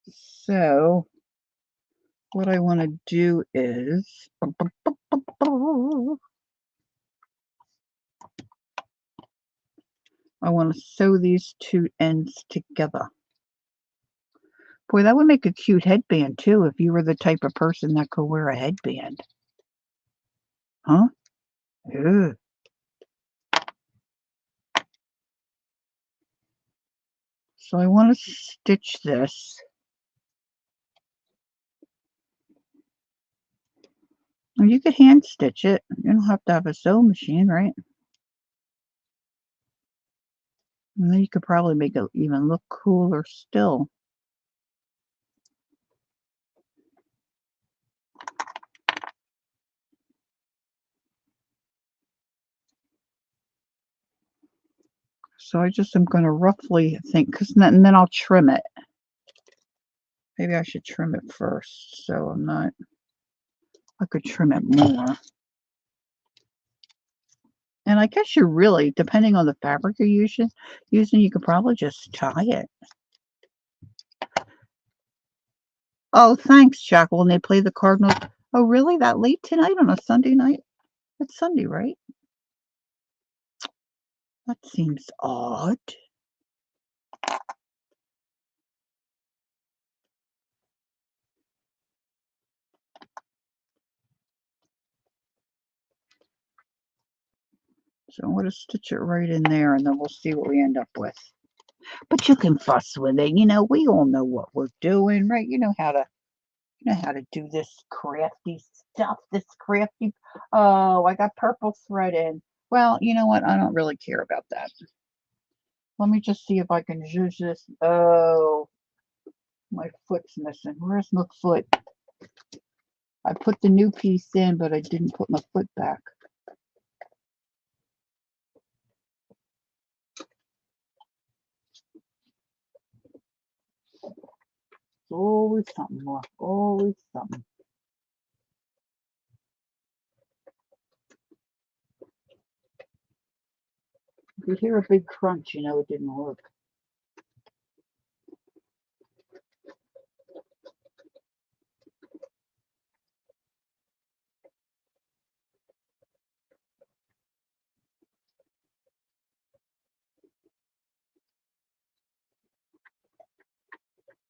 So what I want to do is I want to sew these two ends together. Boy, that would make a cute headband too if you were the type of person that could wear a headband. Huh? Ugh. So I want to stitch this. Well, you could hand stitch it. You don't have to have a sewing machine, right? And then you could probably make it even look cooler still. So I just am going to roughly think, and then I'll trim it. Maybe I should trim it first, so I'm not. I could trim it more. And I guess you're really, depending on the fabric you're using, you could probably just tie it. Oh, thanks, Jacqueline. They play the Cardinals. Oh, really? That late tonight on a Sunday night? It's Sunday, right? That seems odd. So I'm going to stitch it right in there, and then we'll see what we end up with. But you can fuss with it. You know, we all know what we're doing, right? You know how to do this crafty stuff. This crafty. Oh, I got purple thread in. Well, you know what? I don't really care about that. Let me just see if I can zhuzh this. Oh, my foot's missing. Where's my foot? I put the new piece in, but I didn't put my foot back. Always something more. Always something. If you hear a big crunch, you know it didn't work.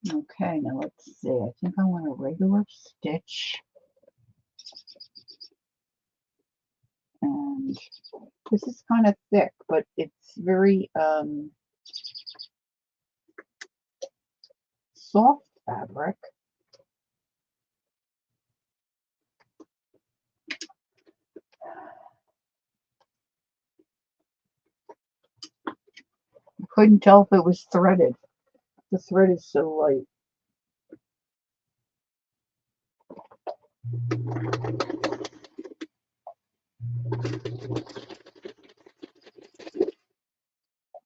Okay, now let's see. I think I want a regular stitch. And this is kind of thick, but it's very soft fabric. I couldn't tell if it was threaded. The thread is so light.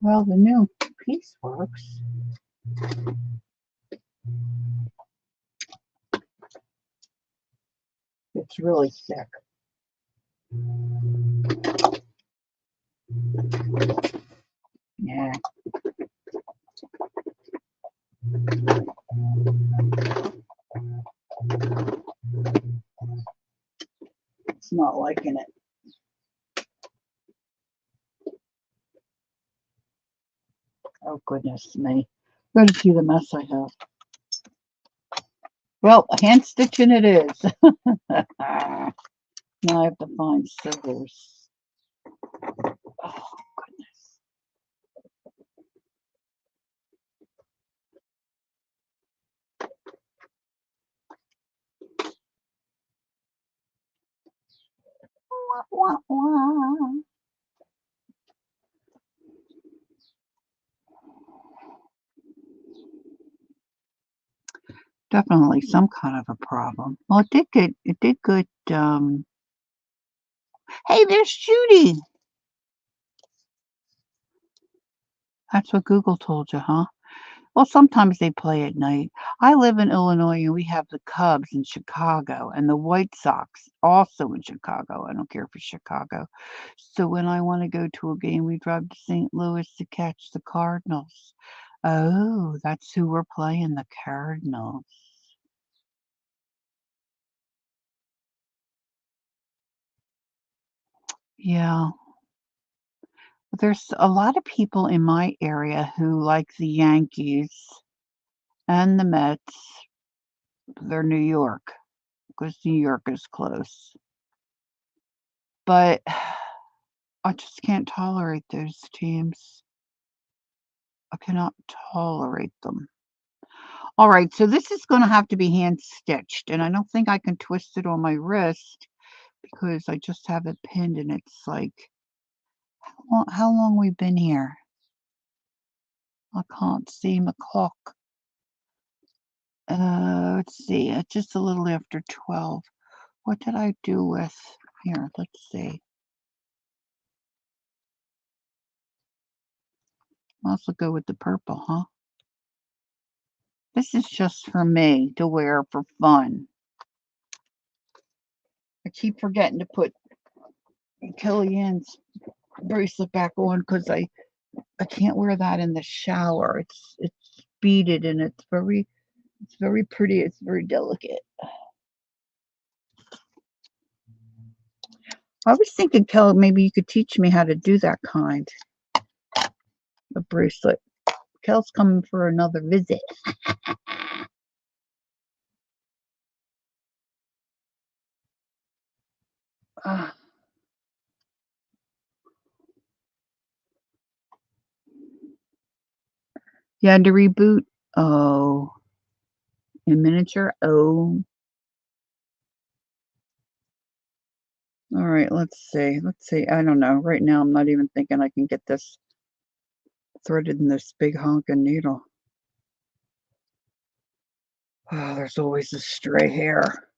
Well, the new piece works. It's really thick. Yeah. It's not liking it. Oh, goodness me. Gotta see the mess I have. Well, hand stitching it is. Now I have to find scissors. Oh, goodness. Wah, wah, wah. Definitely some kind of a problem. Well, it did good. Hey, there's Judy. That's what Google told you, huh? Well, sometimes they play at night. I live in Illinois and we have the Cubs in Chicago and the White Sox also in Chicago. I don't care if it's Chicago. So when I want to go to a game, we drive to St. Louis to catch the Cardinals. Oh, that's who we're playing, the Cardinals. Yeah. There's a lot of people in my area who like the Yankees and the Mets. They're New York because New York is close. But I just can't tolerate those teams. I cannot tolerate them. All right, so this is going to have to be hand stitched, and I don't think I can twist it on my wrist because I just have it pinned, and it's like, how long we been here? I can't see my clock. Let's see, it's just a little after 12. What did I do with, here, let's see. I'll also go with the purple, huh? This is just for me to wear for fun. I keep forgetting to put Kellyanne's bracelet back on because I can't wear that in the shower. It's beaded and it's very pretty. It's very delicate. I was thinking, Kelly, maybe you could teach me how to do that kind of bracelet. Kel's coming for another visit. Ah, you had to reboot. Oh, in miniature. Oh, all right. Let's see. Let's see. I don't know. Right now, I'm not even thinking I can get this threaded in this big honking needle. Oh, there's always a stray hair.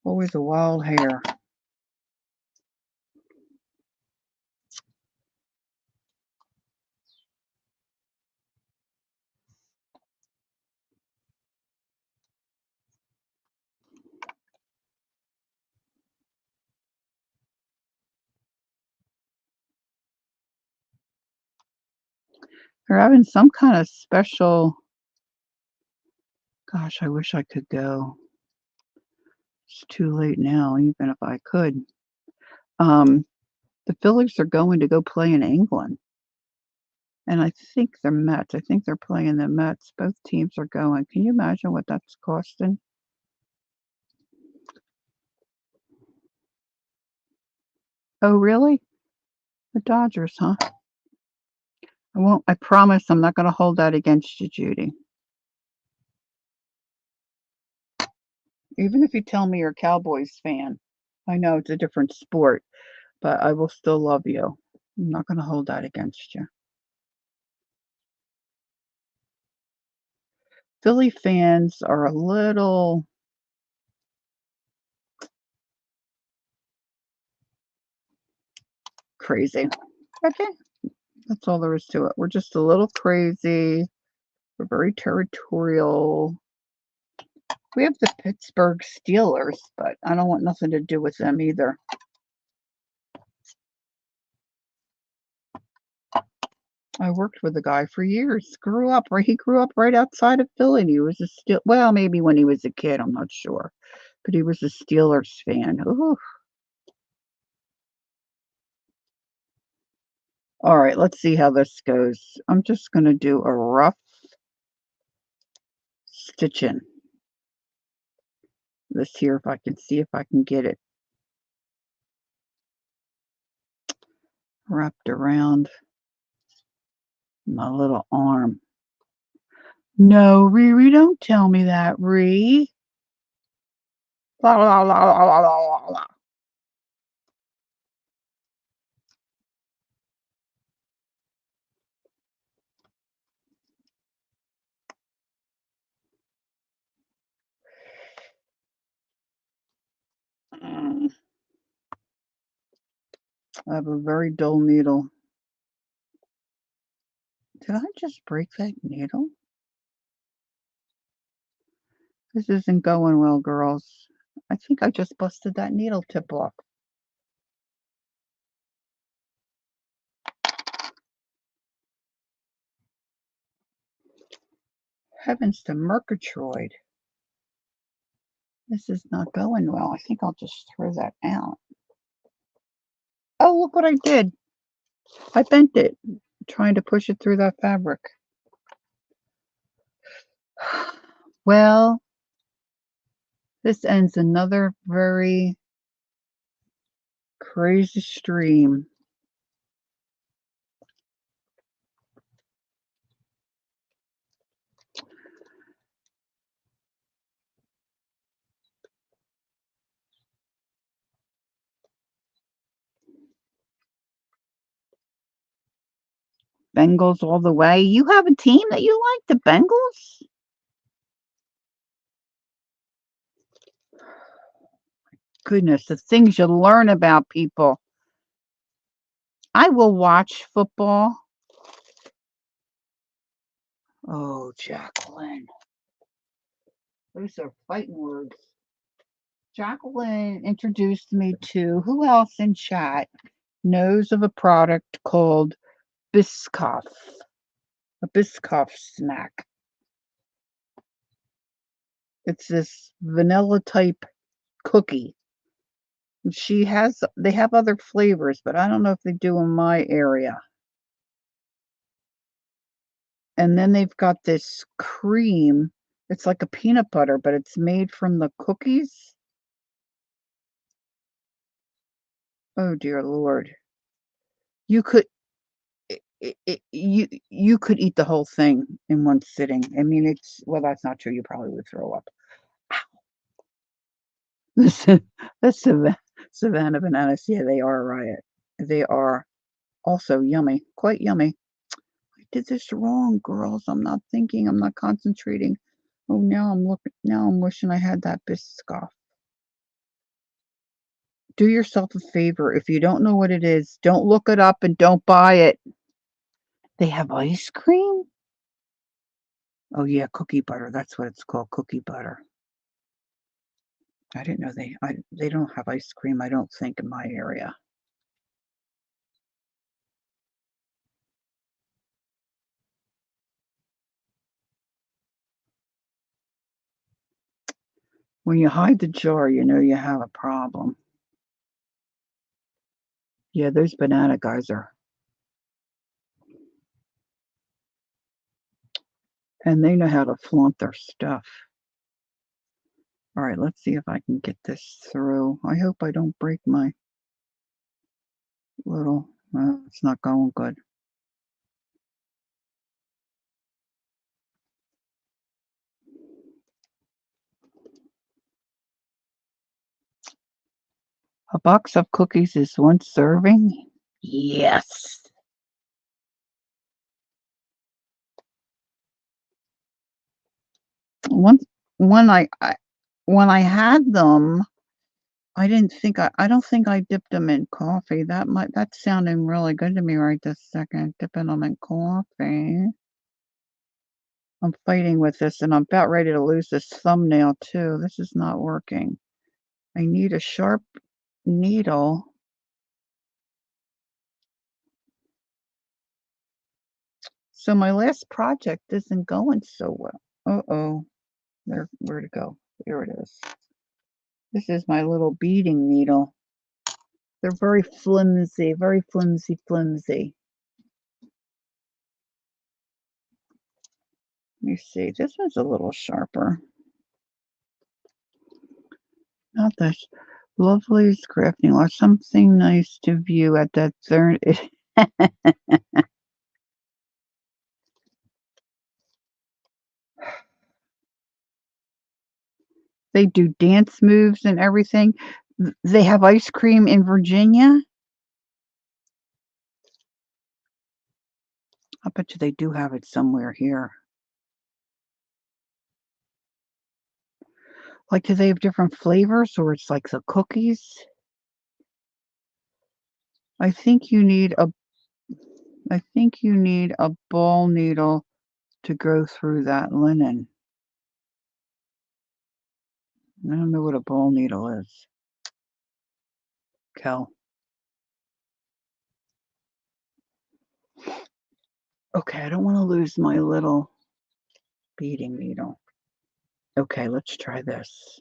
Always a wild hair. They're having some kind of special. Gosh, I wish I could go. It's too late now, even if I could. Um, the Phillies are going to go play in England, and I think they're Mets. I think they're playing the Mets. Both teams are going. Can you imagine what that's costing? Oh, really? The Dodgers, huh? I won't. I promise I'm not going to hold that against you, Judy. Even if you tell me you're a Cowboys fan, I know it's a different sport, but I will still love you. I'm not going to hold that against you. Philly fans are a little crazy. Okay, that's all there is to it. We're just a little crazy. We're very territorial. We have the Pittsburgh Steelers, but I don't want nothing to do with them either. I worked with a guy for years. He grew up right outside of Philly. And he was a well, maybe when he was a kid, I'm not sure, but he was a Steelers fan. Ooh, All right, let's see how this goes. I'm just going to do a rough stitching. Let's see if I can get it wrapped around my little arm. No, Riri, don't tell me that, Ree. La, la, la, la, la, la, la. Mm, I have a very dull needle. Did I just break that needle? This isn't going well, girls. I think I just busted that needle tip off. Heavens to Murgatroyd. This is not going well. I think I'll just throw that out. Oh, look what I did. I bent it, trying to push it through that fabric. Well, this ends another very crazy stream. Bengals all the way. You have a team that you like, the Bengals? Goodness, the things you learn about people. I will watch football. Oh, Jacqueline. Those are fighting words. Jacqueline introduced me to who else in chat knows of a product called Biscoff, a Biscoff snack. It's this vanilla type cookie. They have other flavors, but I don't know if they do in my area. And then they've got this cream. It's like a peanut butter, but it's made from the cookies. Oh dear Lord. You could you could eat the whole thing in one sitting. I mean, well, that's not true. You probably would throw up. Listen, that's Savannah bananas. Yeah, they are a riot. They are also yummy, quite yummy. I did this wrong, girls. I'm not thinking. I'm not concentrating. Oh, now I'm looking. Now I'm wishing I had that Biscoff. Do yourself a favor. If you don't know what it is, don't look it up and don't buy it. They have ice cream? Oh, yeah, cookie butter. That's what it's called, cookie butter. I didn't know they don't have ice cream, I don't think, in my area. When you hide the jar, you know you have a problem. Yeah, those banana guys are. And they know how to flaunt their stuff. All right, let's see if I can get this through. I hope I don't break my little. It's not going good. A box of cookies is one serving? Yes. Once when when I had them, I don't think I dipped them in coffee. That's sounding really good to me right this second, dipping them in coffee. I'm fighting with this, and I'm about ready to lose this thumbnail too. This is not working. I need a sharp needle. So my last project isn't going so well. Uh-oh. Where'd it go? There it is. This is my little beading needle. They're very flimsy, flimsy. Let me see. This one's a little sharper. Not this. Lovely's crafting or something nice to view at that third. They do dance moves and everything. They have ice cream in Virginia. I bet you they do have it somewhere here. Like, do they have different flavors or it's like the cookies? I think you need a I think you need a ball needle to go through that linen. I don't know what a ball needle is. Kel. Okay, I don't want to lose my little beading needle. Okay, let's try this.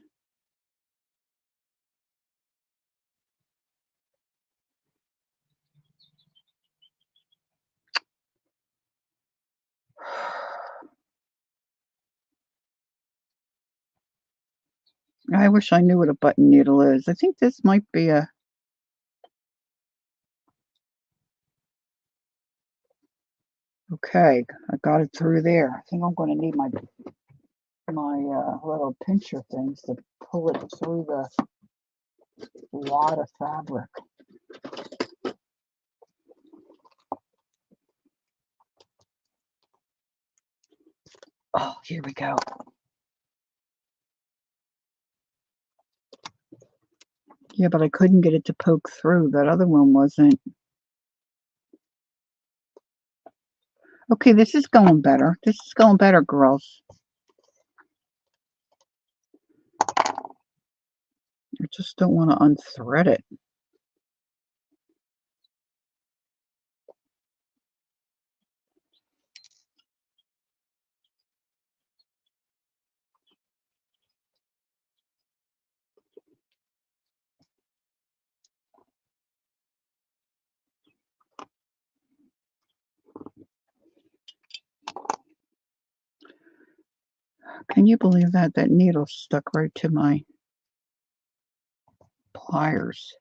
I wish I knew what a button needle is. I think this might be a okay. I got it through there. I think I'm going to need my little pincher things to pull it through the wad of fabric. Oh, here we go. Yeah, but I couldn't get it to poke through. That other one wasn't. Okay, this is going better. This is going better, girls. I just don't want to unthread it. Can you believe that? That needle stuck right to my pliers.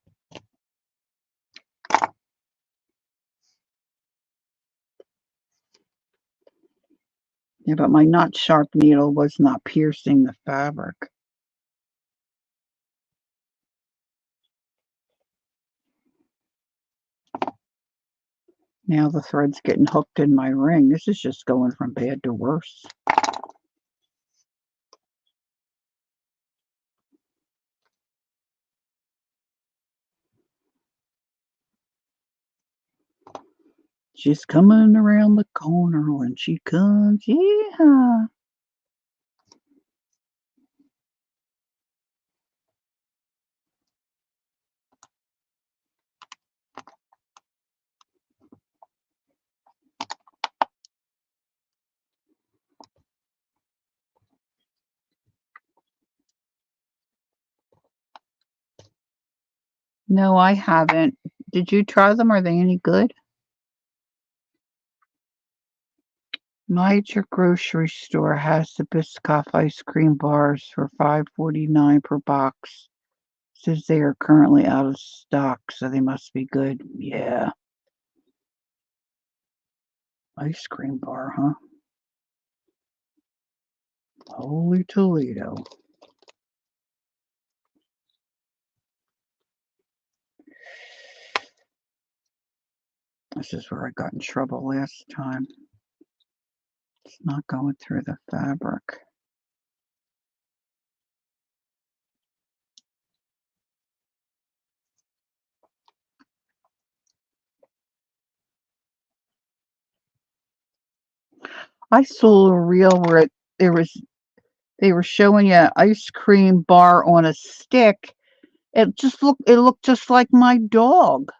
Yeah, but my not sharp needle was not piercing the fabric. Now the thread's getting hooked in my ring. This is just going from bad to worse. She's coming around the corner when she comes. Yeah. No, I haven't. Did you try them? Are they any good? Major grocery store has the Biscoff ice cream bars for $5.49 per box. Says they are currently out of stock, so they must be good. Yeah. Ice cream bar, huh? Holy Toledo. This is where I got in trouble last time. It's not going through the fabric. I saw a reel where there was they were showing you an ice cream bar on a stick. It looked just like my dog.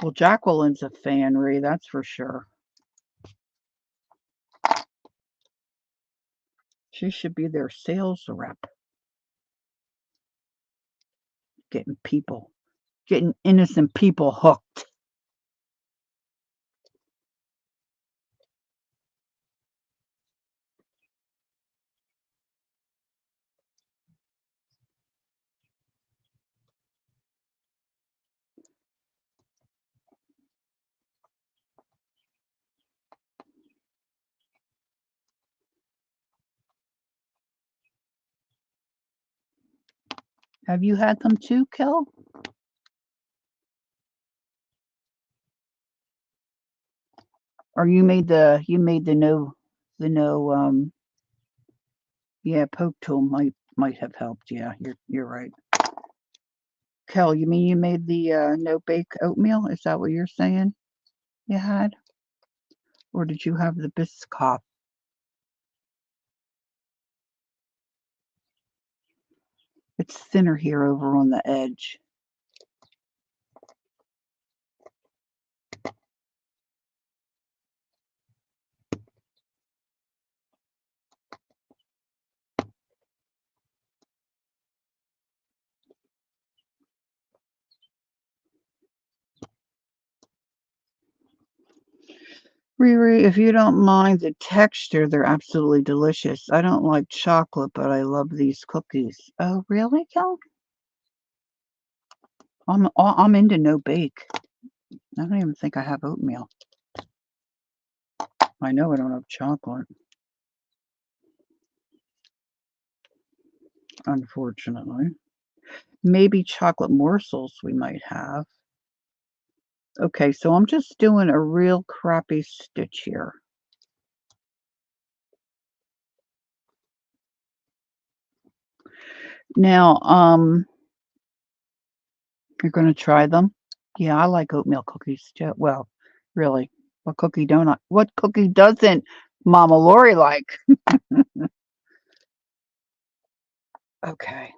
Well, Jacqueline's a fan, Ree, that's for sure. She should be their sales rep, getting innocent people hooked. Have you had them too, Kel? Or you made the no yeah, poke tool might have helped. Yeah, you're right. Kel, you mean you made the no bake oatmeal? Is that what you're saying you had? Or did you have the Biscoff? It's thinner here over on the edge. Riri, if you don't mind the texture, they're absolutely delicious. I don't like chocolate, but I love these cookies. Oh, really, Kel? I'm into no bake. I don't even think I have oatmeal. I know I don't have chocolate, unfortunately. Maybe chocolate morsels we might have. Okay, so I'm just doing a real crappy stitch here. Now, you're gonna try them? Yeah, I like oatmeal cookies too. Well, really, what cookie doesn't Mama Lori like? Okay.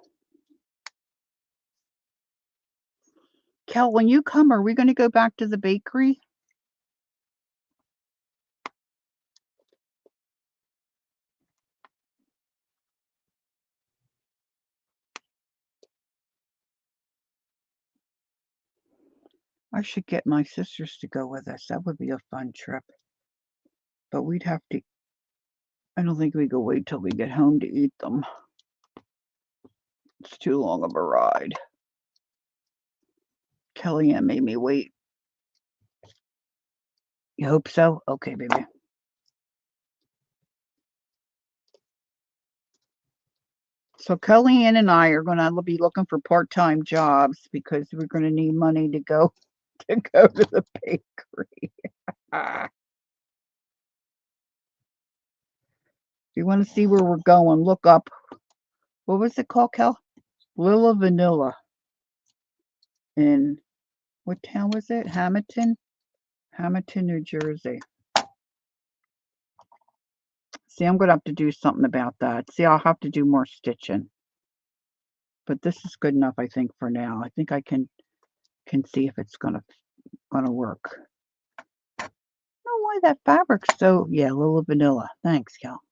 Kel, when you come, are we gonna go back to the bakery? I should get my sisters to go with us. That would be a fun trip. But we'd have to I don't think we could wait till we get home to eat them. It's too long of a ride. Kellyanne made me wait. You hope so? Okay, baby. So Kellyanne and I are gonna be looking for part-time jobs because we're gonna need money to go to the bakery. Ah. If you want to see where we're going, look up what was it called, Kel? Lilla Vanilla in what town was it? Hamilton? Hamilton, New Jersey. See, I'm gonna have to do something about that. See, I'll have to do more stitching. But this is good enough, I think, for now. I think I can see if it's gonna work. I don't know why that fabric's so yeah, Lilla Vanilla. Thanks, Kel.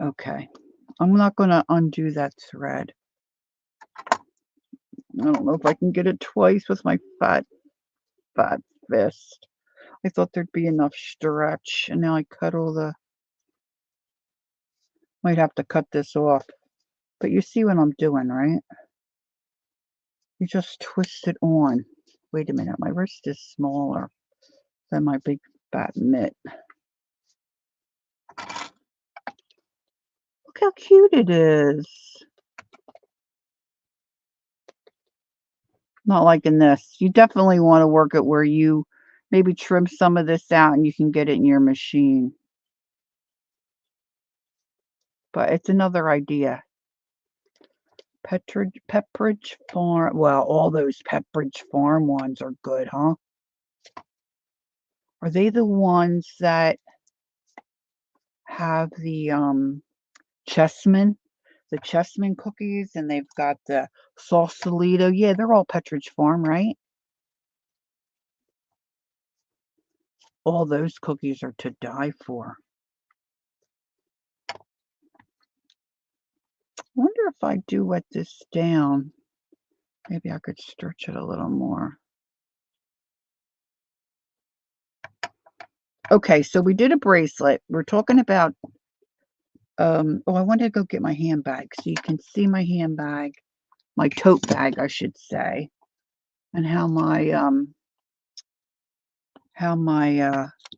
Okay. I'm not gonna undo that thread. I don't know if I can get it twice with my fat fist. I thought there'd be enough stretch, and now I cut all the might have to cut this off. But you see what I'm doing, right? You just twist it on. Wait a minute, my wrist is smaller than my big fat mitt. Look how cute it is. Not liking this. You definitely want to work it where you maybe trim some of this out and you can get it in your machine. But it's another idea. Pepperidge Farm. Well, all those Pepperidge Farm ones are good, huh? Are they the ones that have the chessmen? The chessmen cookies, and they've got the Sausalito. Yeah, they're all Pepperidge Farm, right? All those cookies are to die for. I wonder if I do wet this down. Maybe I could stretch it a little more. Okay, so we did a bracelet. We're talking about oh, I wanted to go get my handbag so you can see my handbag, my tote bag, I should say, and how my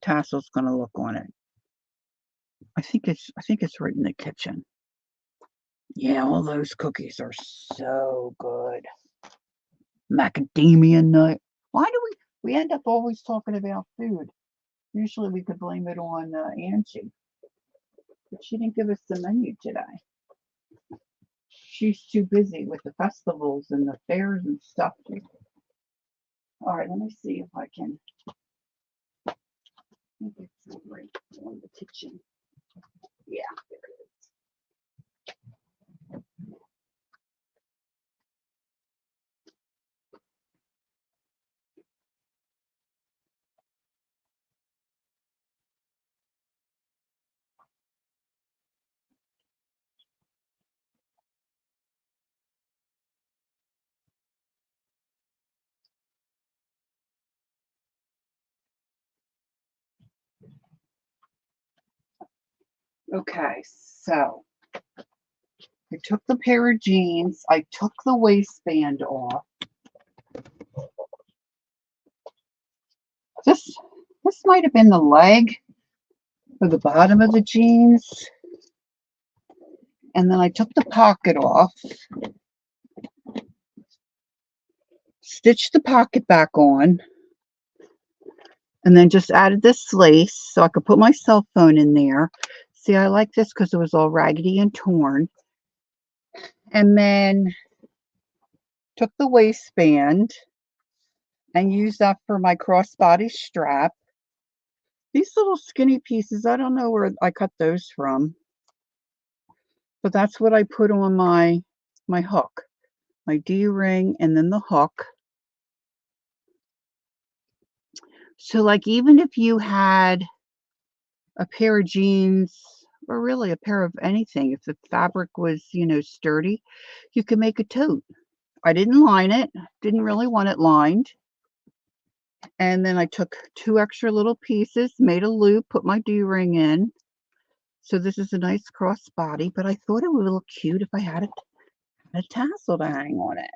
tassel's going to look on it. I think it's right in the kitchen. Yeah, all those cookies are so good. Macadamia nut. Why do we end up always talking about food? Usually we could blame it on Angie, but she didn't give us the menu today. She's too busy with the festivals and the fairs and stuff. All right, let me see if I can get some right on the kitchen. Yeah, there it is. Okay, so I took the pair of jeans. I took the waistband off. This this might have been the leg or the bottom of the jeans. And then I took the pocket off, stitched the pocket back on, and then just added this lace so I could put my cell phone in there. See, I like this because it was all raggedy and torn. And then took the waistband and used that for my crossbody strap. These little skinny pieces, I don't know where I cut those from, but that's what I put on my hook, my D-ring and then the hook. So like even if you had a pair of jeans or really a pair of anything, if the fabric was, sturdy, you could make a tote. I didn't line it, didn't really want it lined. And then I took 2 extra little pieces, made a loop, put my D-ring in. So this is a nice crossbody, but I thought it would look cute if I had a tassel to hang on it.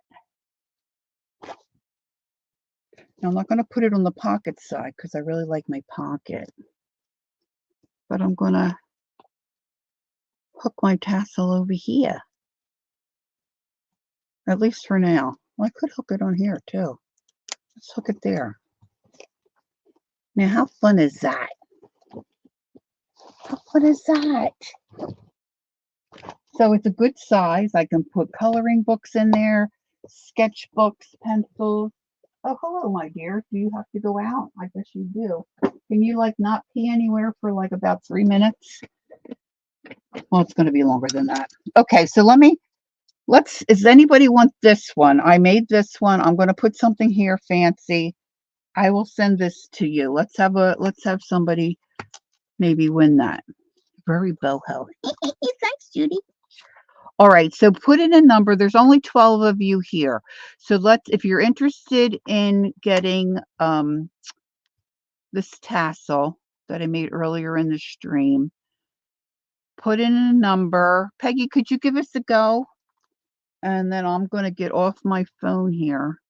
Now I'm not going to put it on the pocket side because I really like my pocket. But I'm going to hook my tassel over here, at least for now. Well, I could hook it on here too. Let's hook it there. Now, how fun is that? How fun is that? So it's a good size. I can put coloring books in there, sketchbooks, pencils. Oh, hello, my dear. Do you have to go out? I guess you do. Can you like not pee anywhere for like about 3 minutes? Well, it's going to be longer than that. Okay, so does anybody want this one? I made this one. I'm going to put something here fancy. I will send this to you. Let's have somebody maybe win that. Very boho. Thanks, Judy. All right, so put in a number. There's only 12 of you here. So if you're interested in getting this tassel that I made earlier in the stream, put in a number. Peggy, could you give us a go? And then I'm going to get off my phone here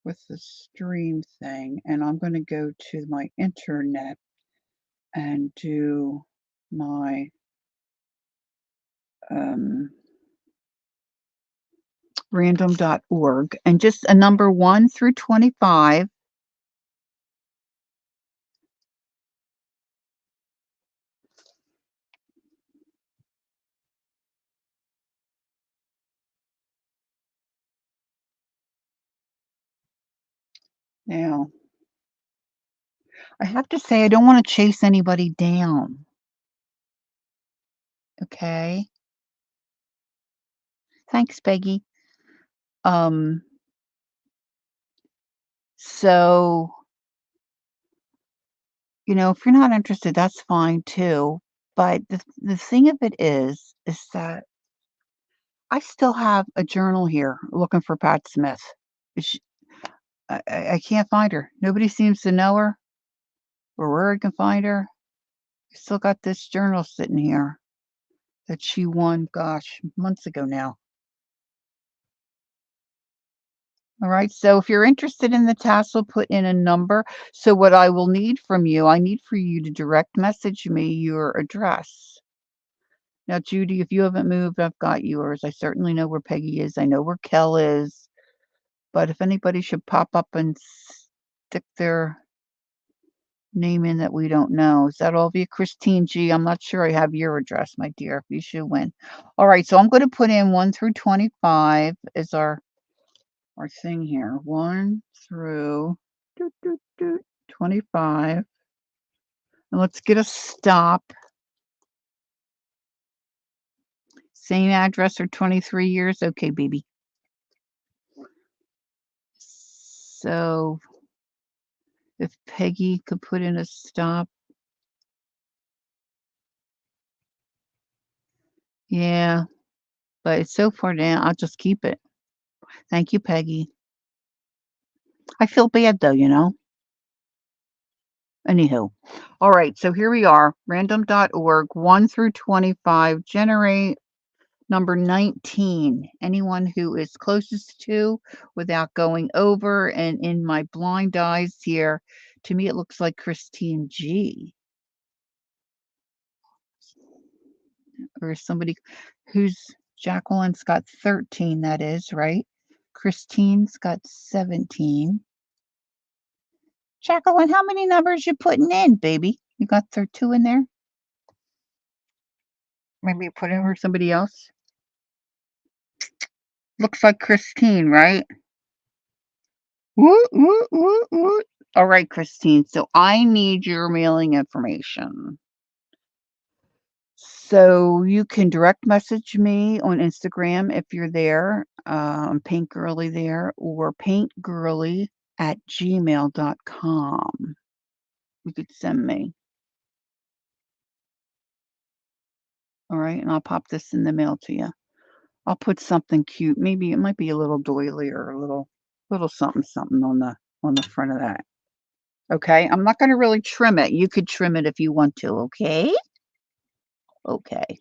with the stream thing, and I'm going to go to my internet and do my random.org and just a number 1 through 25. Now, I have to say I don't want to chase anybody down. Okay. Thanks, Peggy. So, if you're not interested, that's fine too. But the thing of it is that I still have a journal here looking for Pat Smith. She, I can't find her. Nobody seems to know her or where I can find her. I still got this journal sitting here that she won, gosh, months ago now. All right, so if you're interested in the tassel, put in a number. So what I will need from you, I need for you to direct message me your address. Now, Judy, if you haven't moved, I've got yours. I certainly know where Peggy is. I know where Kel is. But if anybody should pop up and stick their name in that we don't know. Is that all of you? Christine G. I'm not sure I have your address, my dear. You should win. All right, so I'm going to put in 1 through 25 as our thing here. 1 through 25. And let's get a stop. Same address for 23 years. Okay, baby. So if Peggy could put in a stop. Yeah, but it's so far down. I'll just keep it. Thank you, Peggy. I feel bad though, you know. Anywho. All right, so here we are. Random.org, 1 through 25. Generate number 19. Anyone who is closest to without going over. And in my blind eyes here, to me it looks like Christine G. Or somebody who's Jacqueline's got 13, that is, right? Christine's got 17. Jacqueline, how many numbers you putting in, baby? You got 2 in there? Maybe you put in for somebody else? Looks like Christine, right? Woot, woot, woot, woot. All right, Christine. So I need your mailing information. So you can direct message me on Instagram if you're there, Paint Girly there, or paintgirly@gmail.com. You could send me. All right, and I'll pop this in the mail to you. I'll put something cute. Maybe it might be a little doily or a little something on the front of that. Okay, I'm not going to really trim it. You could trim it if you want to. Okay. Okay.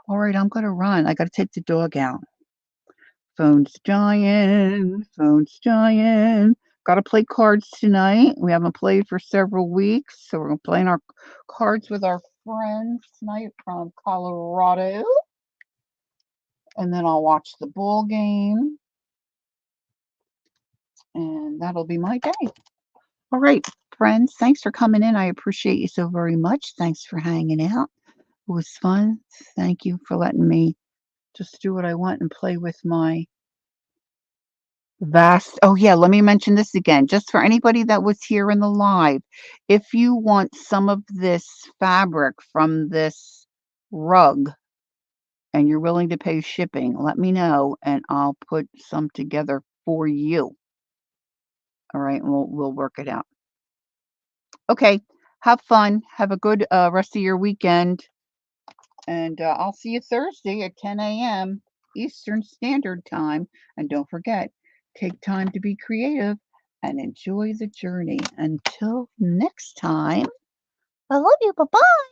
All right, I'm going to run. I got to take the dog out. Phone's dying. Phone's dying. Got to play cards tonight. We haven't played for several weeks, so we're going to play our cards with our friends tonight from Colorado. And then I'll watch the ball game. And that'll be my day. All right, friends, thanks for coming in. I appreciate you so very much. Thanks for hanging out. It was fun. Thank you for letting me just do what I want and play with my vast. Oh, yeah, let me mention this again. Just for anybody that was here in the live, if you want some of this fabric from this rug and you're willing to pay shipping, let me know and I'll put some together for you. All right, and we'll work it out. Okay, have fun. Have a good rest of your weekend. And I'll see you Thursday at 10 a.m. Eastern Standard Time. And don't forget, take time to be creative and enjoy the journey. Until next time, I love you. Bye-bye.